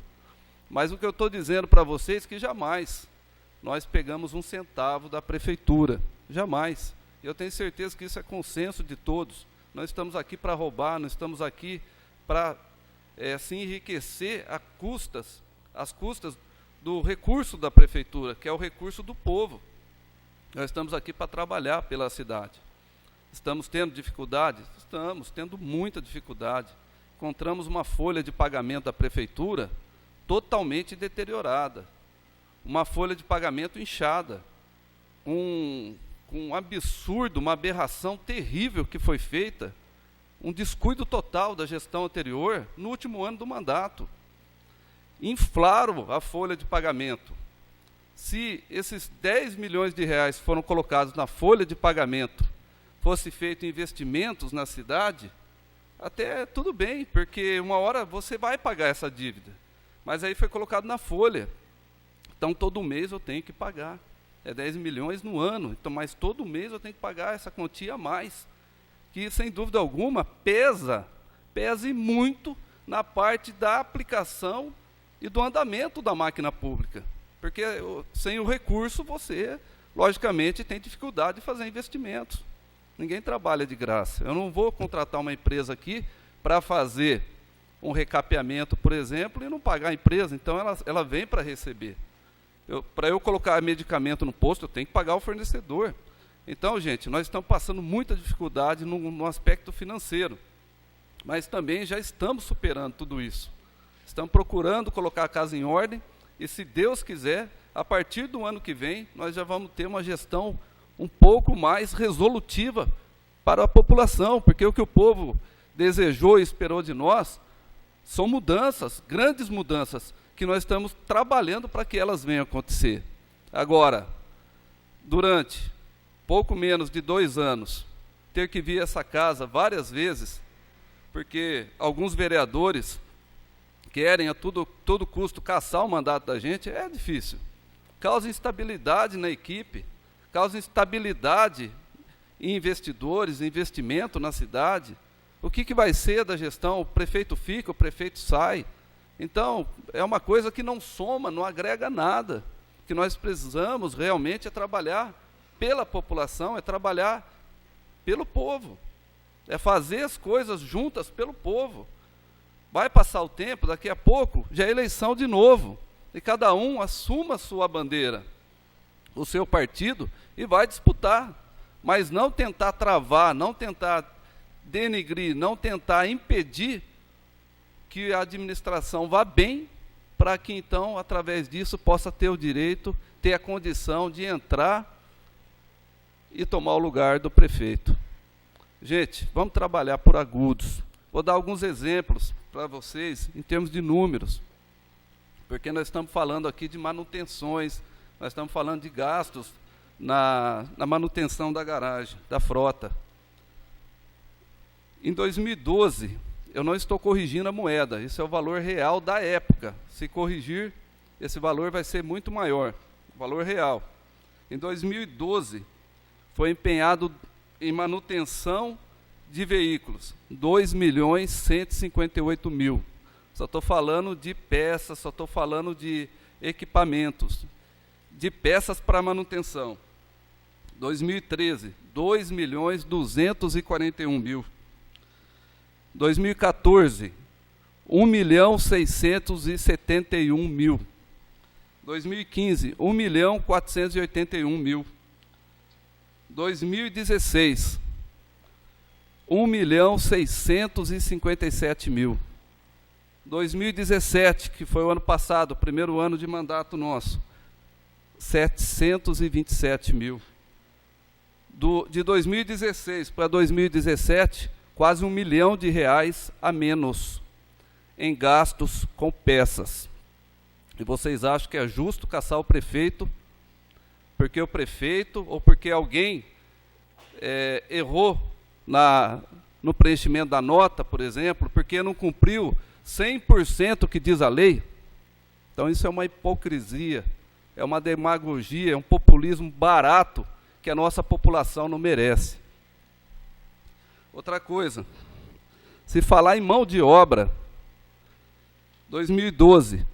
Mas o que eu estou dizendo para vocês é que jamais nós pegamos um centavo da prefeitura. Jamais. Eu tenho certeza que isso é consenso de todos. Nós estamos aqui para roubar, nós estamos aqui para se enriquecer às custas do recurso da prefeitura, que é o recurso do povo. Nós estamos aqui para trabalhar pela cidade. Estamos tendo dificuldade? Estamos tendo muita dificuldade. Encontramos uma folha de pagamento da prefeitura totalmente deteriorada. Uma folha de pagamento inchada. Um absurdo, uma aberração terrível que foi feita, um descuido total da gestão anterior no último ano do mandato. Inflaram a folha de pagamento. Se esses 10 milhões de reais foram colocados na folha de pagamento, fosse feito investimentos na cidade, até tudo bem, porque uma hora você vai pagar essa dívida. Mas aí foi colocado na folha. Então, todo mês eu tenho que pagar. É 10 milhões no ano, então, mas todo mês eu tenho que pagar essa quantia a mais, que, sem dúvida alguma, pesa e muito na parte da aplicação e do andamento da máquina pública. Porque sem o recurso, você, logicamente, tem dificuldade de fazer investimentos. Ninguém trabalha de graça. Eu não vou contratar uma empresa aqui para fazer um recapeamento, por exemplo, e não pagar a empresa, então ela vem para receber. Para eu colocar medicamento no posto, eu tenho que pagar o fornecedor. Então, gente, nós estamos passando muita dificuldade no aspecto financeiro, mas também já estamos superando tudo isso. Estamos procurando colocar a casa em ordem, e se Deus quiser, a partir do ano que vem, nós já vamos ter uma gestão um pouco mais resolutiva para a população, porque o que o povo desejou e esperou de nós são mudanças, grandes mudanças. que nós estamos trabalhando para que elas venham a acontecer. Agora, durante pouco menos de 2 anos, ter que vir a essa casa várias vezes, porque alguns vereadores querem a todo custo caçar o mandato da gente, é difícil. Causa instabilidade na equipe, causa instabilidade em investidores, investimento na cidade. O que vai ser da gestão? O prefeito fica, o prefeito sai. Então, é uma coisa que não soma, não agrega nada. O que nós precisamos realmente é trabalhar pela população, é trabalhar pelo povo. É fazer as coisas juntas pelo povo. Vai passar o tempo, daqui a pouco já é eleição de novo. E cada um assuma a sua bandeira, o seu partido, e vai disputar. Mas não tentar travar, não tentar denegrir, não tentar impedir que a administração vá bem, para que então, através disso, possa ter o direito, ter a condição de entrar e tomar o lugar do prefeito. Gente, vamos trabalhar por agudos. Vou dar alguns exemplos para vocês, em termos de números, porque nós estamos falando aqui de manutenções, nós estamos falando de gastos na manutenção da garagem, da frota. Em 2012, eu não estou corrigindo a moeda, isso é o valor real da época. Se corrigir, esse valor vai ser muito maior, o valor real. Em 2012, foi empenhado em manutenção de veículos, 2.158.000. Só estou falando de peças, só estou falando de equipamentos, de peças para manutenção. 2013, 2.241.000. 2014, 1.671.000. 2015, 1.481.000. 2016, 1.657.000. 2017, que foi o ano passado, o primeiro ano de mandato nosso, 727.000. De 2016 para 2017, quase R$1 milhão a menos em gastos com peças. E vocês acham que é justo caçar o prefeito, porque o prefeito, ou porque alguém errou no preenchimento da nota, por exemplo, porque não cumpriu 100% o que diz a lei? Então isso é uma hipocrisia, é uma demagogia, é um populismo barato que a nossa população não merece. Outra coisa, se falar em mão de obra, 2012,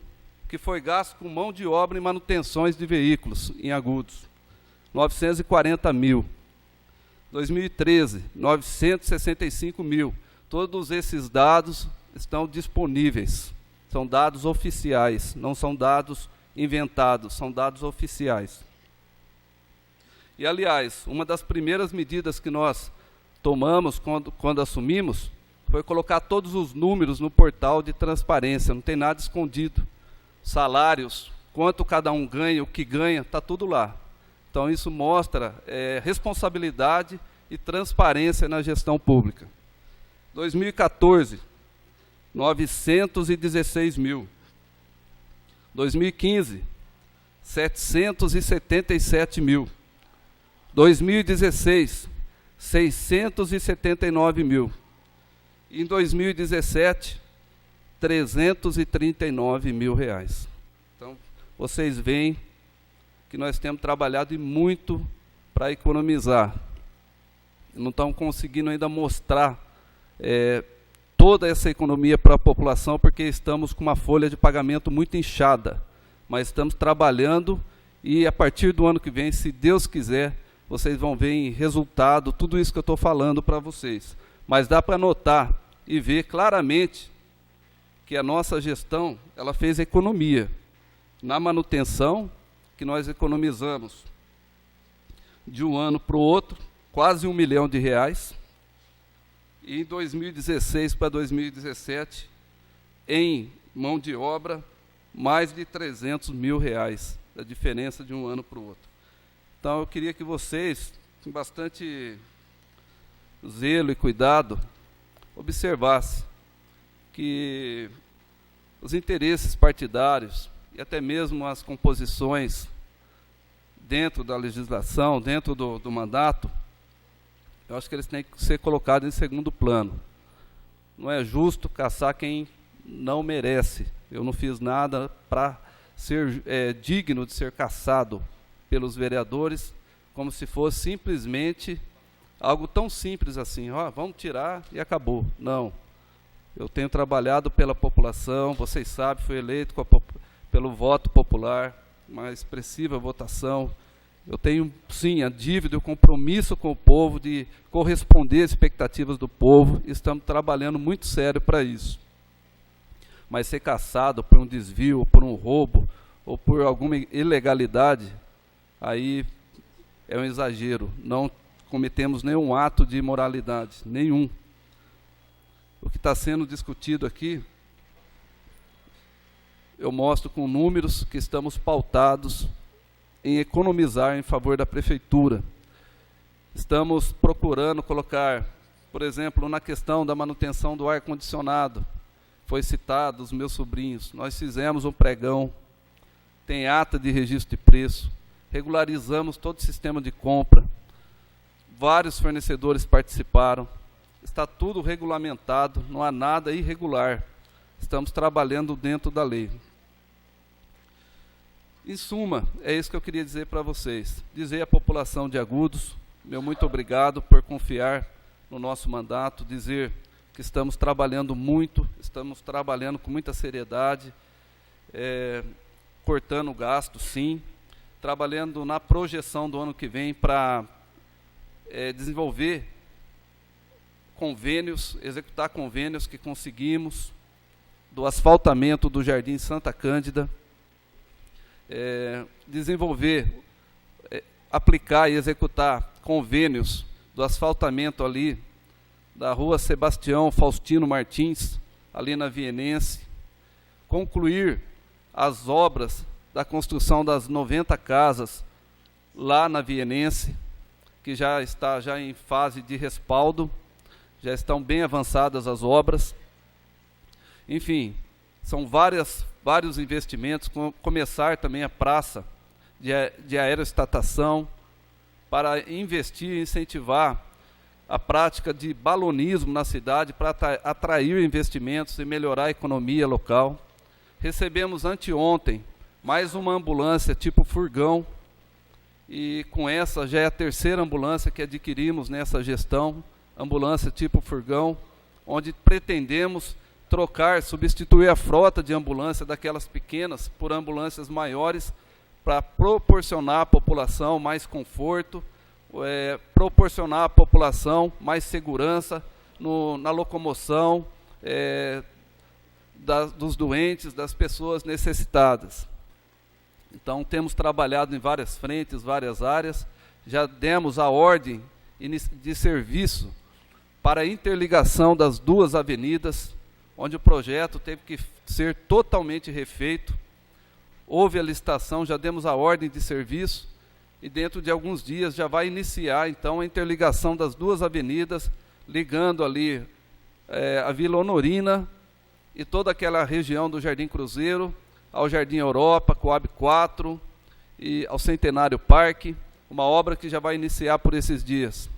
que foi gasto com mão de obra em manutenções de veículos em Agudos, 940.000. 2013, 965.000. Todos esses dados estão disponíveis. São dados oficiais, não são dados inventados, são dados oficiais. E, aliás, uma das primeiras medidas que nós tomamos quando assumimos foi colocar todos os números no portal de transparência, não tem nada escondido. Salários, quanto cada um ganha, o que ganha, está tudo lá. Então isso mostra responsabilidade e transparência na gestão pública. 2014, 916.000. 2015, 777.000. 2016, 679.000. Em 2017, R$339.000. Então, vocês veem que nós temos trabalhado e muito para economizar. Não estamos conseguindo ainda mostrar toda essa economia para a população, porque estamos com uma folha de pagamento muito inchada. Mas estamos trabalhando e, a partir do ano que vem, se Deus quiser, vocês vão ver em resultado tudo isso que eu estou falando para vocês. Mas dá para notar e ver claramente que a nossa gestão ela fez economia. Na manutenção, que nós economizamos de um ano para o outro, quase R$1 milhão. E em 2016 para 2017, em mão de obra, mais de R$300.000, a diferença de um ano para o outro. Então eu queria que vocês, com bastante zelo e cuidado, observassem que os interesses partidários e até mesmo as composições dentro da legislação, dentro do mandato, eu acho que eles têm que ser colocados em segundo plano. Não é justo caçar quem não merece. Eu não fiz nada para ser digno de ser caçado pelos vereadores, como se fosse simplesmente algo tão simples assim, vamos tirar e acabou. Não. Eu tenho trabalhado pela população, vocês sabem, fui eleito pelo voto popular, uma expressiva votação. Eu tenho, sim, a dívida e o compromisso com o povo de corresponder às expectativas do povo, e estamos trabalhando muito sério para isso. Mas ser caçado por um desvio, por um roubo, ou por alguma ilegalidade, aí é um exagero. Não cometemos nenhum ato de imoralidade, nenhum. O que está sendo discutido aqui, eu mostro com números que estamos pautados em economizar em favor da prefeitura. Estamos procurando colocar, por exemplo, na questão da manutenção do ar-condicionado, foi citado os meus sobrinhos, nós fizemos um pregão, tem ata de registro de preço, regularizamos todo o sistema de compra, vários fornecedores participaram, está tudo regulamentado, não há nada irregular, estamos trabalhando dentro da lei. Em suma, é isso que eu queria dizer para vocês, dizer à população de Agudos, meu muito obrigado por confiar no nosso mandato, dizer que estamos trabalhando muito, estamos trabalhando com muita seriedade, cortando gasto, sim, trabalhando na projeção do ano que vem para desenvolver convênios, executar convênios que conseguimos, do asfaltamento do Jardim Santa Cândida, desenvolver, aplicar e executar convênios do asfaltamento ali da rua Sebastião Faustino Martins, ali na Vienense, concluir as obras da construção das 90 casas lá na Vienense, que já está em fase de respaldo, já estão bem avançadas as obras. Enfim, são vários investimentos, começar também a praça de aeroestatação, para investir e incentivar a prática de balonismo na cidade, para atrair investimentos e melhorar a economia local. Recebemos anteontem mais uma ambulância tipo furgão, e com essa já é a terceira ambulância que adquirimos nessa gestão, ambulância tipo furgão, onde pretendemos substituir a frota de ambulância daquelas pequenas por ambulâncias maiores, para proporcionar à população mais conforto, proporcionar à população mais segurança na locomoção dos doentes, das pessoas necessitadas. Então, temos trabalhado em várias frentes, várias áreas, já demos a ordem de serviço para a interligação das duas avenidas, onde o projeto teve que ser totalmente refeito. Houve a licitação, já demos a ordem de serviço, e dentro de alguns dias já vai iniciar, então, a interligação das duas avenidas, ligando ali a Vila Honorina e toda aquela região do Jardim Cruzeiro, ao Jardim Europa, Coab 4 e ao Centenário Parque, uma obra que já vai iniciar por esses dias.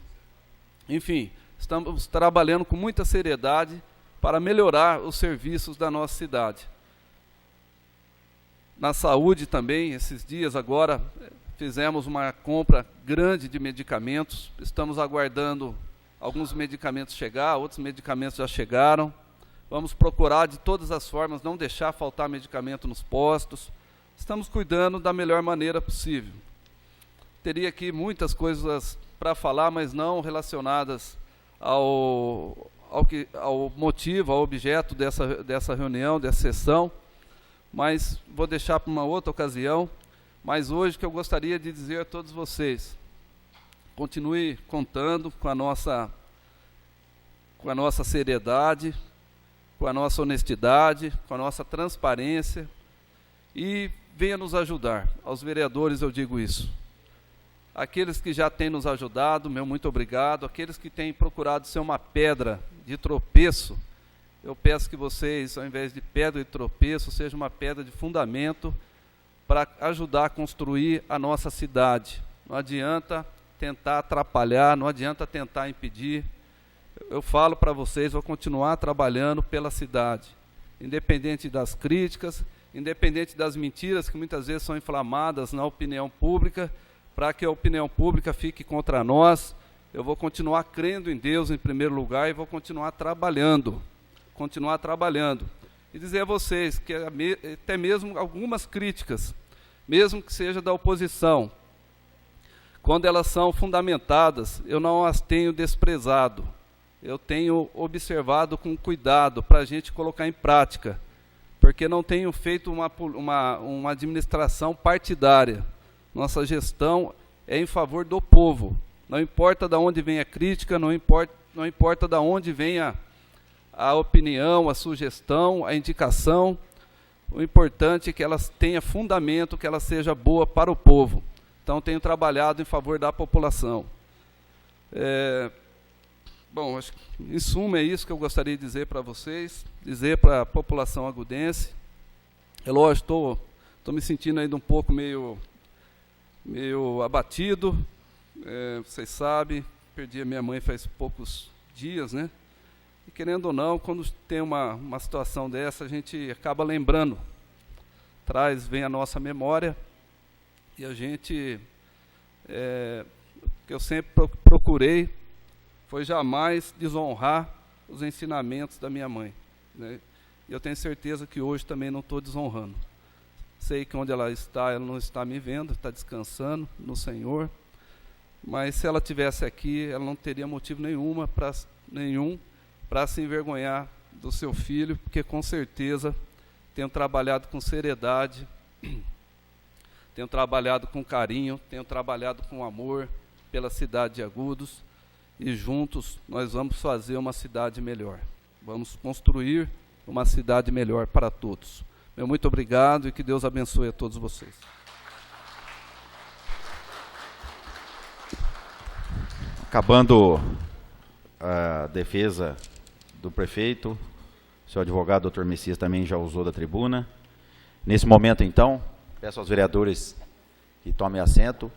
Enfim, estamos trabalhando com muita seriedade para melhorar os serviços da nossa cidade. Na saúde também, esses dias agora, fizemos uma compra grande de medicamentos, estamos aguardando alguns medicamentos chegar, outros medicamentos já chegaram. Vamos procurar de todas as formas não deixar faltar medicamento nos postos. Estamos cuidando da melhor maneira possível. Teria aqui muitas coisas para falar, mas não relacionadas ao motivo, ao objeto dessa reunião, dessa sessão, mas vou deixar para uma outra ocasião. Mas hoje que eu gostaria de dizer a todos vocês, continue contando com a nossa seriedade, com a nossa honestidade, com a nossa transparência, e venha nos ajudar. Aos vereadores eu digo isso. Aqueles que já têm nos ajudado, meu muito obrigado. Aqueles que têm procurado ser uma pedra de tropeço eu peço que vocês, ao invés de pedra de tropeço, seja uma pedra de fundamento para ajudar a construir a nossa cidade. Não adianta tentar atrapalhar, não adianta tentar impedir. Eu falo para vocês, vou continuar trabalhando pela cidade, independente das críticas, independente das mentiras que muitas vezes são inflamadas na opinião pública, para que a opinião pública fique contra nós. Eu vou continuar crendo em Deus em primeiro lugar e vou continuar trabalhando. E dizer a vocês que até mesmo algumas críticas, mesmo que seja da oposição, quando elas são fundamentadas, eu não as tenho desprezado. Eu tenho observado com cuidado para a gente colocar em prática, porque não tenho feito uma administração partidária. Nossa gestão é em favor do povo. Não importa de onde vem a crítica, não importa de onde vem a opinião, a sugestão, a indicação. O importante é que ela tenha fundamento, que ela seja boa para o povo. Então, tenho trabalhado em favor da população. Bom, acho que, em suma, é isso que eu gostaria de dizer para vocês, dizer para a população agudense. É lógico, estou me sentindo ainda um pouco meio abatido. Vocês sabem, perdi a minha mãe faz poucos dias, né? E querendo ou não, quando tem uma situação dessa, a gente acaba lembrando, vem a nossa memória, e a gente, que eu sempre procurei, foi jamais desonrar os ensinamentos da minha mãe, né? E eu tenho certeza que hoje também não estou desonrando. Sei que onde ela não está me vendo, está descansando no Senhor, mas se ela estivesse aqui, ela não teria motivo nenhum para se envergonhar do seu filho, porque com certeza tenho trabalhado com seriedade, tenho trabalhado com carinho, tenho trabalhado com amor pela cidade de Agudos, e juntos nós vamos fazer uma cidade melhor. Vamos construir uma cidade melhor para todos. Meu muito obrigado e que Deus abençoe a todos vocês. Acabando a defesa do prefeito, o seu advogado, doutor Messias, também já usou da tribuna. Nesse momento, então, peço aos vereadores que tomem assento.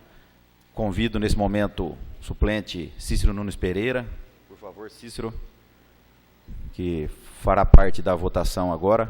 Convido, nesse momento, o suplente Cícero Nunes Pereira. Por favor, Cícero, que fará parte da votação agora.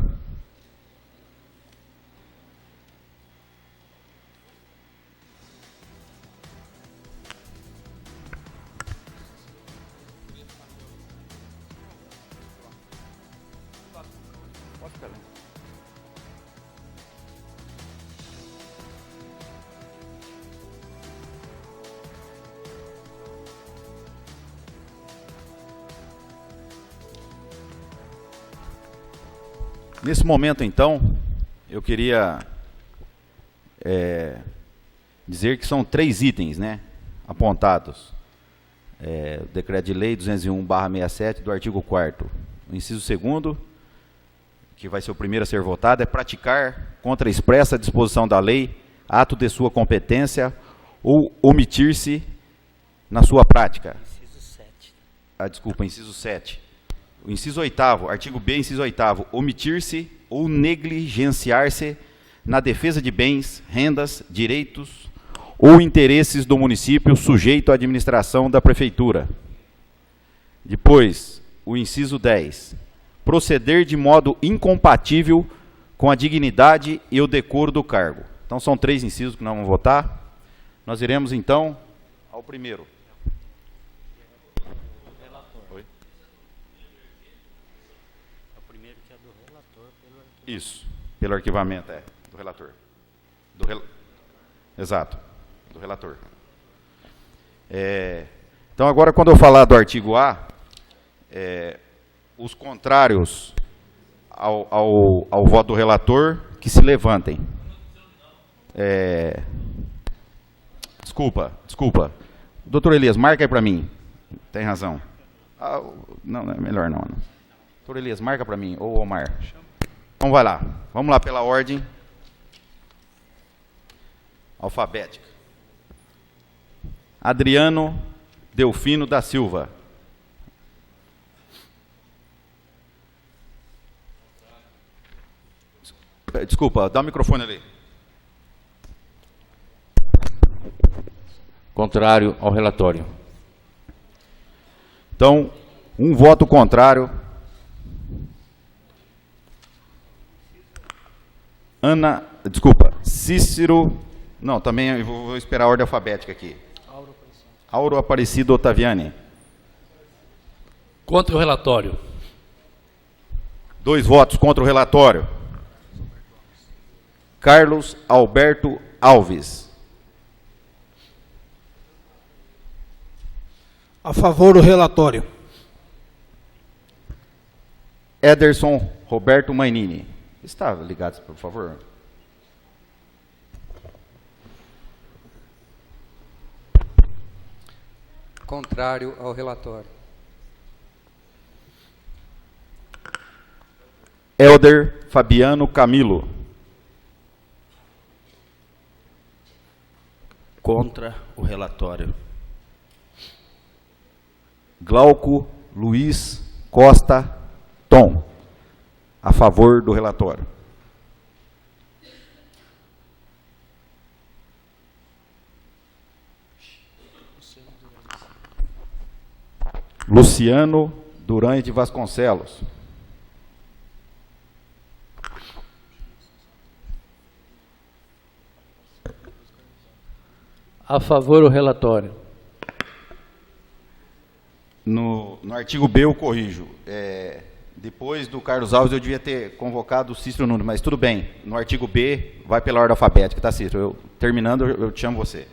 Nesse momento, então, eu queria dizer que são 3 itens, né, apontados. O Decreto de Lei 201/67 do artigo 4º. O inciso 2º, que vai ser o primeiro a ser votado, é praticar contra a expressa disposição da lei ato de sua competência ou omitir-se na sua prática. Inciso 7. Desculpa, inciso 7. O inciso 8º, artigo B, inciso 8º, omitir-se ou negligenciar-se na defesa de bens, rendas, direitos ou interesses do município sujeito à administração da prefeitura. Depois, o inciso 10, proceder de modo incompatível com a dignidade e o decoro do cargo. Então, são 3 incisos que nós vamos votar. Nós iremos, então, ao primeiro. Isso, pelo arquivamento, do relator. Exato, do relator. Então, agora, quando eu falar do artigo A, os contrários ao voto do relator, que se levantem. Desculpa. Doutor Elias, marca aí para mim. Tem razão. Não, é melhor não. Doutor Elias, marca para mim, ou Omar. Então vai lá, vamos lá pela ordem alfabética. Adriano Delfino da Silva. Desculpa, dá o microfone ali. Contrário ao relatório. Então, um voto contrário. Cícero. Não, também eu vou esperar a ordem alfabética aqui. Auro Aparecido Ottaviani. Contra o relatório. 2 votos contra o relatório. Carlos Alberto Alves. A favor do relatório. Ederson Roberto Mainini. Está ligado, por favor? Contrário ao relatório. Elder Fabiano Camilo. Contra o relatório. Glauco Luiz Costa Tom. A favor do relatório. Luciano Durães de Vasconcelos. A favor o relatório. No artigo B eu corrijo. Depois do Carlos Alves eu devia ter convocado o Cícero Nunes, mas tudo bem. No artigo B vai pela ordem alfabética, tá, Cícero? Terminando, eu te chamo você.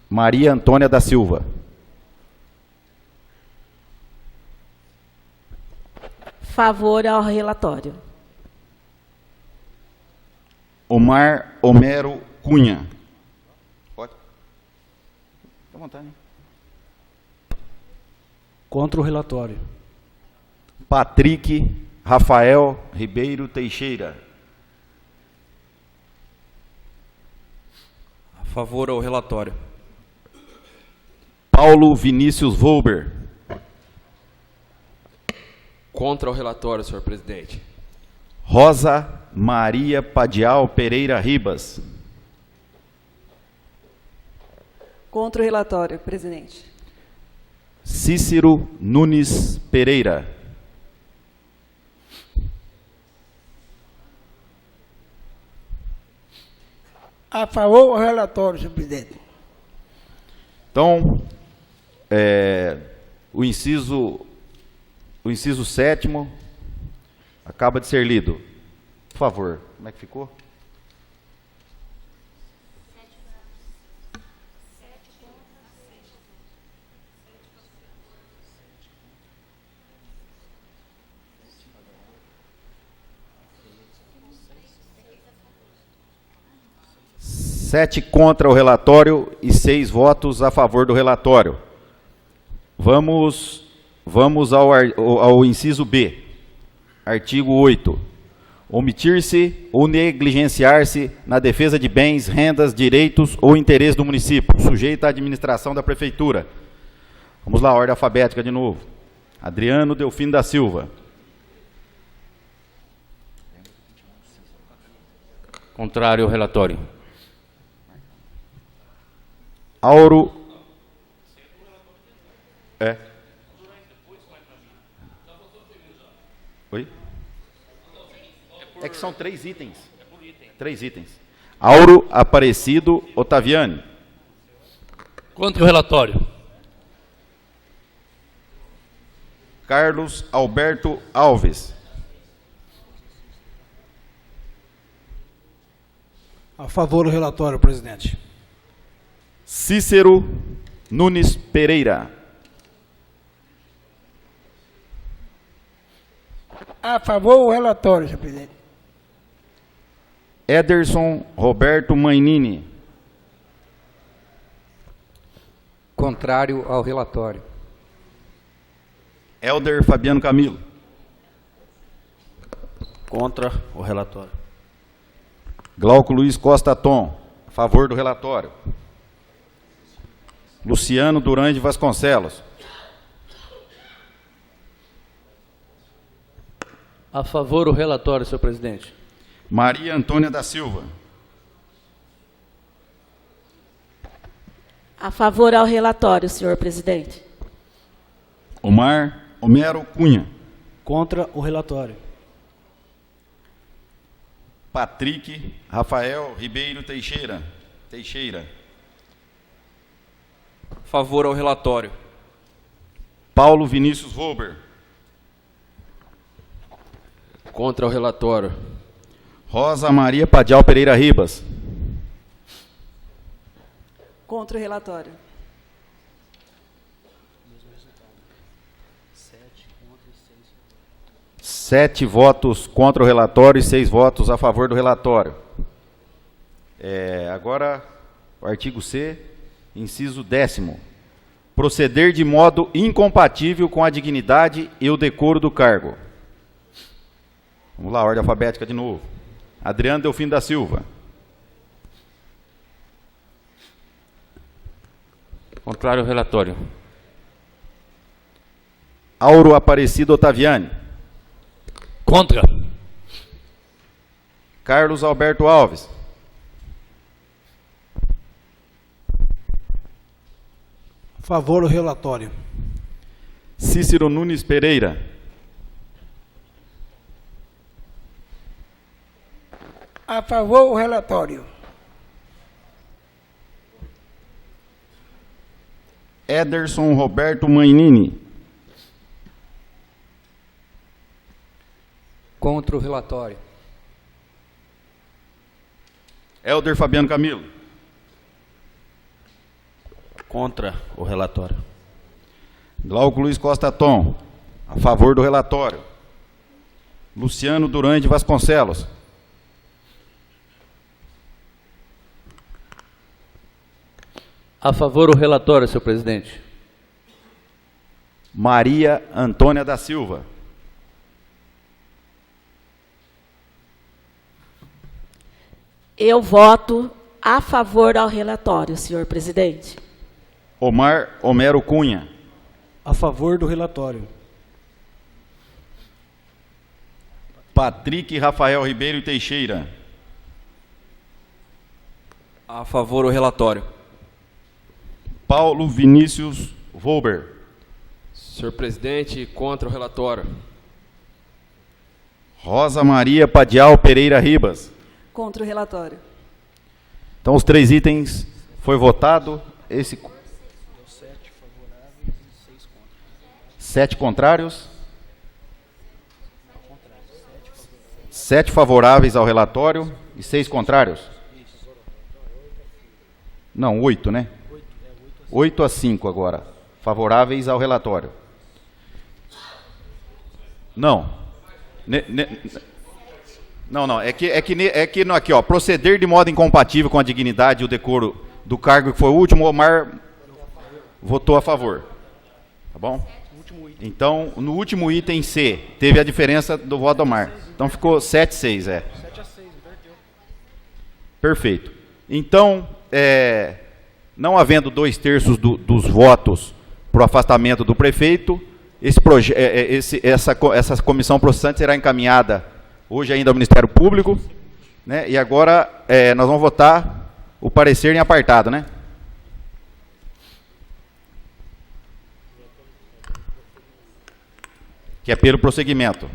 Maria Antônia da Silva. Favor ao relatório. Homero Cunha. Pode? Fica à vontade. Contra o relatório. Patrick Rafael Ribeiro Teixeira. A favor ao relatório. Paulo Vinícius Volber. Contra o relatório, senhor presidente. Rosa Maria Padial Pereira Ribas. Contra o relatório, presidente. Cícero Nunes Pereira. A favor do relatório, senhor presidente. Então, o inciso 7º acaba de ser lido. Por favor, como é que ficou? Sete contra o relatório e 6 votos a favor do relatório. Vamos ao inciso B. Artigo 8. Omitir-se ou negligenciar-se na defesa de bens, rendas, direitos ou interesses do município, sujeito à administração da prefeitura. Vamos lá, ordem alfabética de novo. Adriano Delfino da Silva. Contrário ao relatório. Auro. Oi? É que são 3 itens. 3 itens. Auro Aparecido Ottaviani. Contra o relatório. Carlos Alberto Alves. A favor do relatório, presidente. Cícero Nunes Pereira. A favor do relatório, senhor presidente. Ederson Roberto Mainini. Contrário ao relatório. Elder Fabiano Camilo. Contra o relatório. Glauco Luiz Costa Tom. A favor do relatório. Luciano Durães de Vasconcelos. A favor o relatório, senhor presidente. Maria Antônia da Silva. A favor ao relatório, senhor presidente. Homero Cunha. Contra o relatório. Patrick Rafael Ribeiro Teixeira. Favor ao relatório. Paulo Vinícius Volber. Contra o relatório. Rosa Maria Padial Pereira Ribas. Contra o relatório. 7 votos contra o relatório e 6 votos a favor do relatório. Agora, o artigo C, inciso 10º. Proceder de modo incompatível com a dignidade e o decoro do cargo. Vamos lá, ordem alfabética de novo. Adriano Delfino da Silva. Contrário ao relatório. Auro Aparecido Otaviani. Contra. Carlos Alberto Alves. Favor ao relatório. Cícero Nunes Pereira. A favor o relatório. Ederson Roberto Mainini. Contra o relatório. Helder Fabiano Camilo. Contra o relatório. Glauco Luiz Costa Tom. A favor do relatório. Luciano Durante Vasconcelos. A favor o relatório, senhor presidente. Maria Antônia da Silva. Eu voto a favor ao relatório, senhor presidente. Homero Cunha. A favor do relatório. Patrick Rafael Ribeiro Teixeira. A favor o relatório. Paulo Vinícius Volber. Senhor presidente, contra o relatório. Rosa Maria Padial Pereira Ribas. Contra o relatório. Então, os 3 itens foi votado. 7 contrários. 7 favoráveis ao relatório e 6 contrários. Não, 8, né? 8-5 agora, favoráveis ao relatório. Não. Não, aqui, ó, proceder de modo incompatível com a dignidade e o decoro do cargo que foi o último, o Omar votou a favor. Tá bom? Então, no último item C, teve a diferença do voto do Omar. Então ficou 7-6, 7-6, inverteu. Perfeito. Então, não havendo 2/3 dos votos para o afastamento do prefeito, essa comissão processante será encaminhada hoje ainda ao Ministério Público, né? E agora nós vamos votar o parecer em apartado, né? Que é pelo prosseguimento.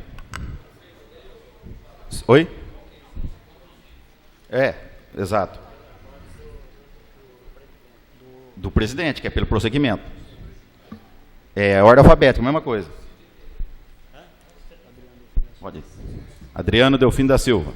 Oi? Exato. Do presidente, que é pelo prosseguimento. Ordem alfabética, mesma coisa. Pode ir. Adriano Delfino da Silva.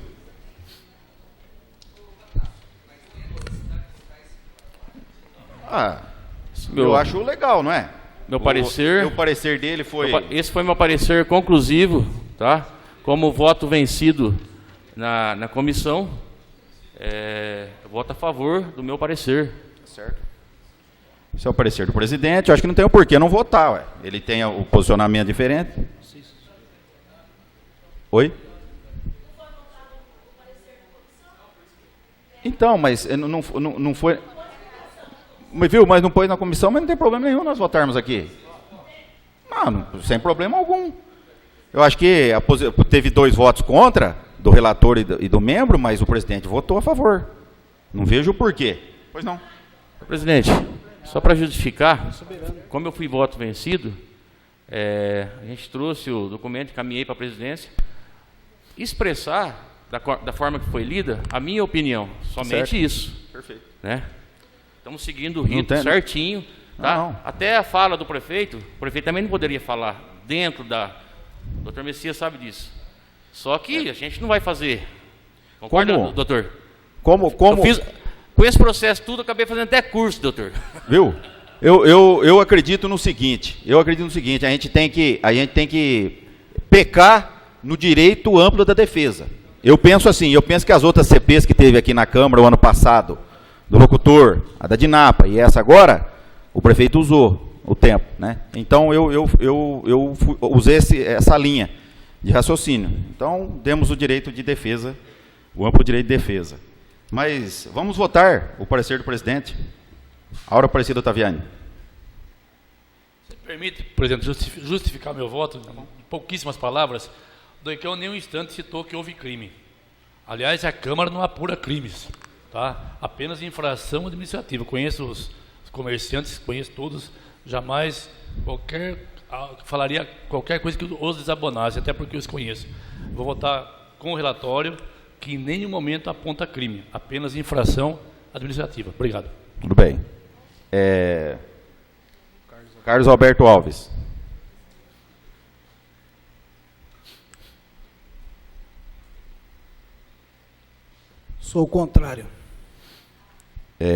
Eu acho legal, não é? Meu parecer... O parecer dele foi... Esse foi meu parecer conclusivo, tá? Como voto vencido na comissão, eu voto a favor do meu parecer. Certo. Esse é o parecer do presidente. Eu acho que não tem o porquê não votar, ué. Ele tem o posicionamento diferente. Oi? Então, mas não foi... Viu? Mas não pôs na comissão, mas não tem problema nenhum nós votarmos aqui. Não, sem problema algum. Eu acho que teve 2 votos contra, do relator e do membro, mas o presidente votou a favor. Não vejo o porquê. Pois não. Presidente, só para justificar, como eu fui voto vencido, a gente trouxe o documento, caminhei para a presidência, expressar, da forma que foi lida, a minha opinião, somente certo. isso. Perfeito. Né? Estamos seguindo o rito certinho. Tá? Não. Até a fala do prefeito, o prefeito também não poderia falar dentro da... O doutor Messias sabe disso. Só que a gente não vai fazer. Concorda, Como? doutor? Como? Eu fiz, com esse processo tudo, acabei fazendo até curso, doutor. Viu? Eu acredito no seguinte. A gente tem que pecar no direito amplo da defesa. Eu penso assim, que as outras CPs que teve aqui na Câmara o ano passado, do locutor, a da Dinapa e essa agora, o prefeito usou o tempo, né? Então eu usei essa linha de raciocínio. Então demos o direito de defesa, o amplo direito de defesa. Mas vamos votar o parecer do presidente. Aura Aparecida Otaviani. Se permite, presidente, justificar meu voto, em pouquíssimas palavras, Doicão nem um instante citou que houve crime. Aliás, a Câmara não apura crimes, tá? Apenas infração administrativa. Conheço os comerciantes, conheço todos, jamais falaria qualquer coisa que os desabonasse, até porque eu os conheço. Vou votar com o relatório, que em nenhum momento aponta crime, apenas infração administrativa. Obrigado. Tudo bem. Carlos Alberto Alves. Sou o contrário.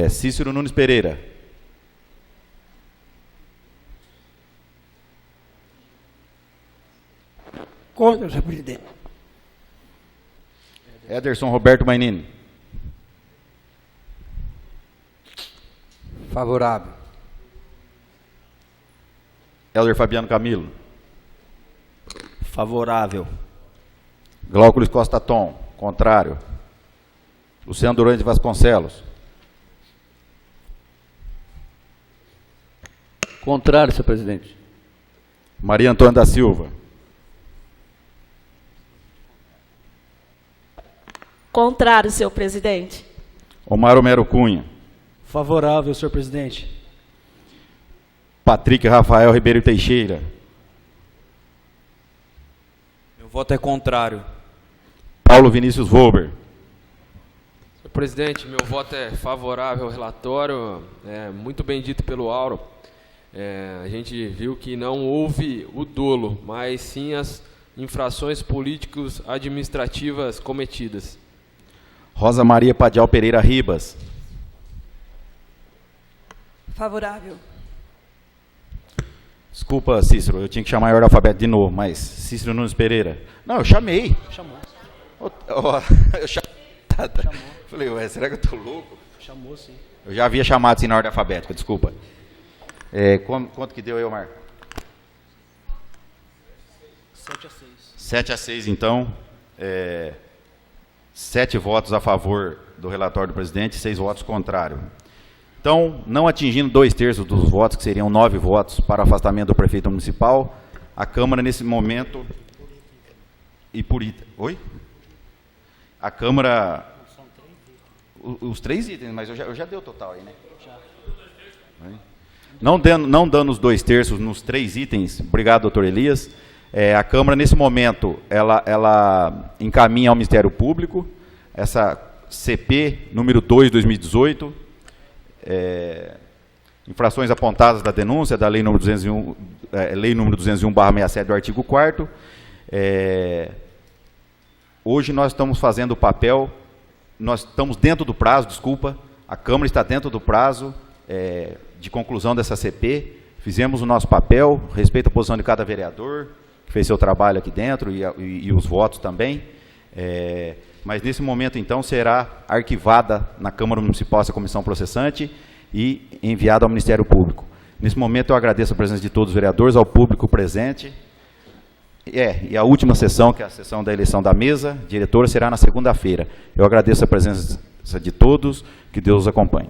Cícero Nunes Pereira. Contra, senhor presidente. Ederson Roberto Mainini. Favorável. Helder Fabiano Camilo. Favorável. Glauco Luiz Costa Tom. Contrário. Luciano Durante de Vasconcelos. Contrário, senhor presidente. Maria Antônia da Silva. Contrário, senhor presidente. Omar Homero Cunha. Favorável, senhor presidente. Patrick Rafael Ribeiro Teixeira. Meu voto é contrário. Paulo Vinícius Volber. Senhor presidente, meu voto é favorável ao relatório, muito bem dito pelo Auro. A gente viu que não houve o dolo, mas sim as infrações políticos administrativas cometidas. Rosa Maria Padial Pereira Ribas. Favorável. Desculpa, Cícero, eu tinha que chamar a ordem alfabética de novo, mas Cícero Nunes Pereira. Não, eu chamei. Chamou. Eu chamei. Falei, ué, será que eu tô louco? Chamou, sim. Eu já havia chamado assim na ordem alfabética, desculpa. Quanto que deu aí, Omar? 7 a 6, então. 7 votos a favor do relatório do presidente e 6 votos contrários. Então, não atingindo 2/3 dos votos, que seriam 9 votos para o afastamento do prefeito municipal, a Câmara, nesse momento... Oi? A Câmara... Os 3 itens, mas eu já dei o total aí, né? Já. Não dando os 2/3 nos 3 itens, obrigado, doutor Elias, a Câmara, nesse momento, ela encaminha ao Ministério Público essa CP número 2, 2018, infrações apontadas da denúncia da Lei número 201, Lei número 201/67 do artigo 4º. Hoje nós estamos fazendo o papel, nós estamos dentro do prazo, a Câmara está dentro do prazo de conclusão dessa CP, fizemos o nosso papel, respeito à posição de cada vereador, que fez seu trabalho aqui dentro, e os votos também, mas nesse momento, então, será arquivada na Câmara Municipal essa comissão processante e enviada ao Ministério Público. Nesse momento, eu agradeço a presença de todos os vereadores, ao público presente, e a última sessão, que é a sessão da eleição da mesa diretora, será na segunda-feira. Eu agradeço a presença de todos, que Deus os acompanhe.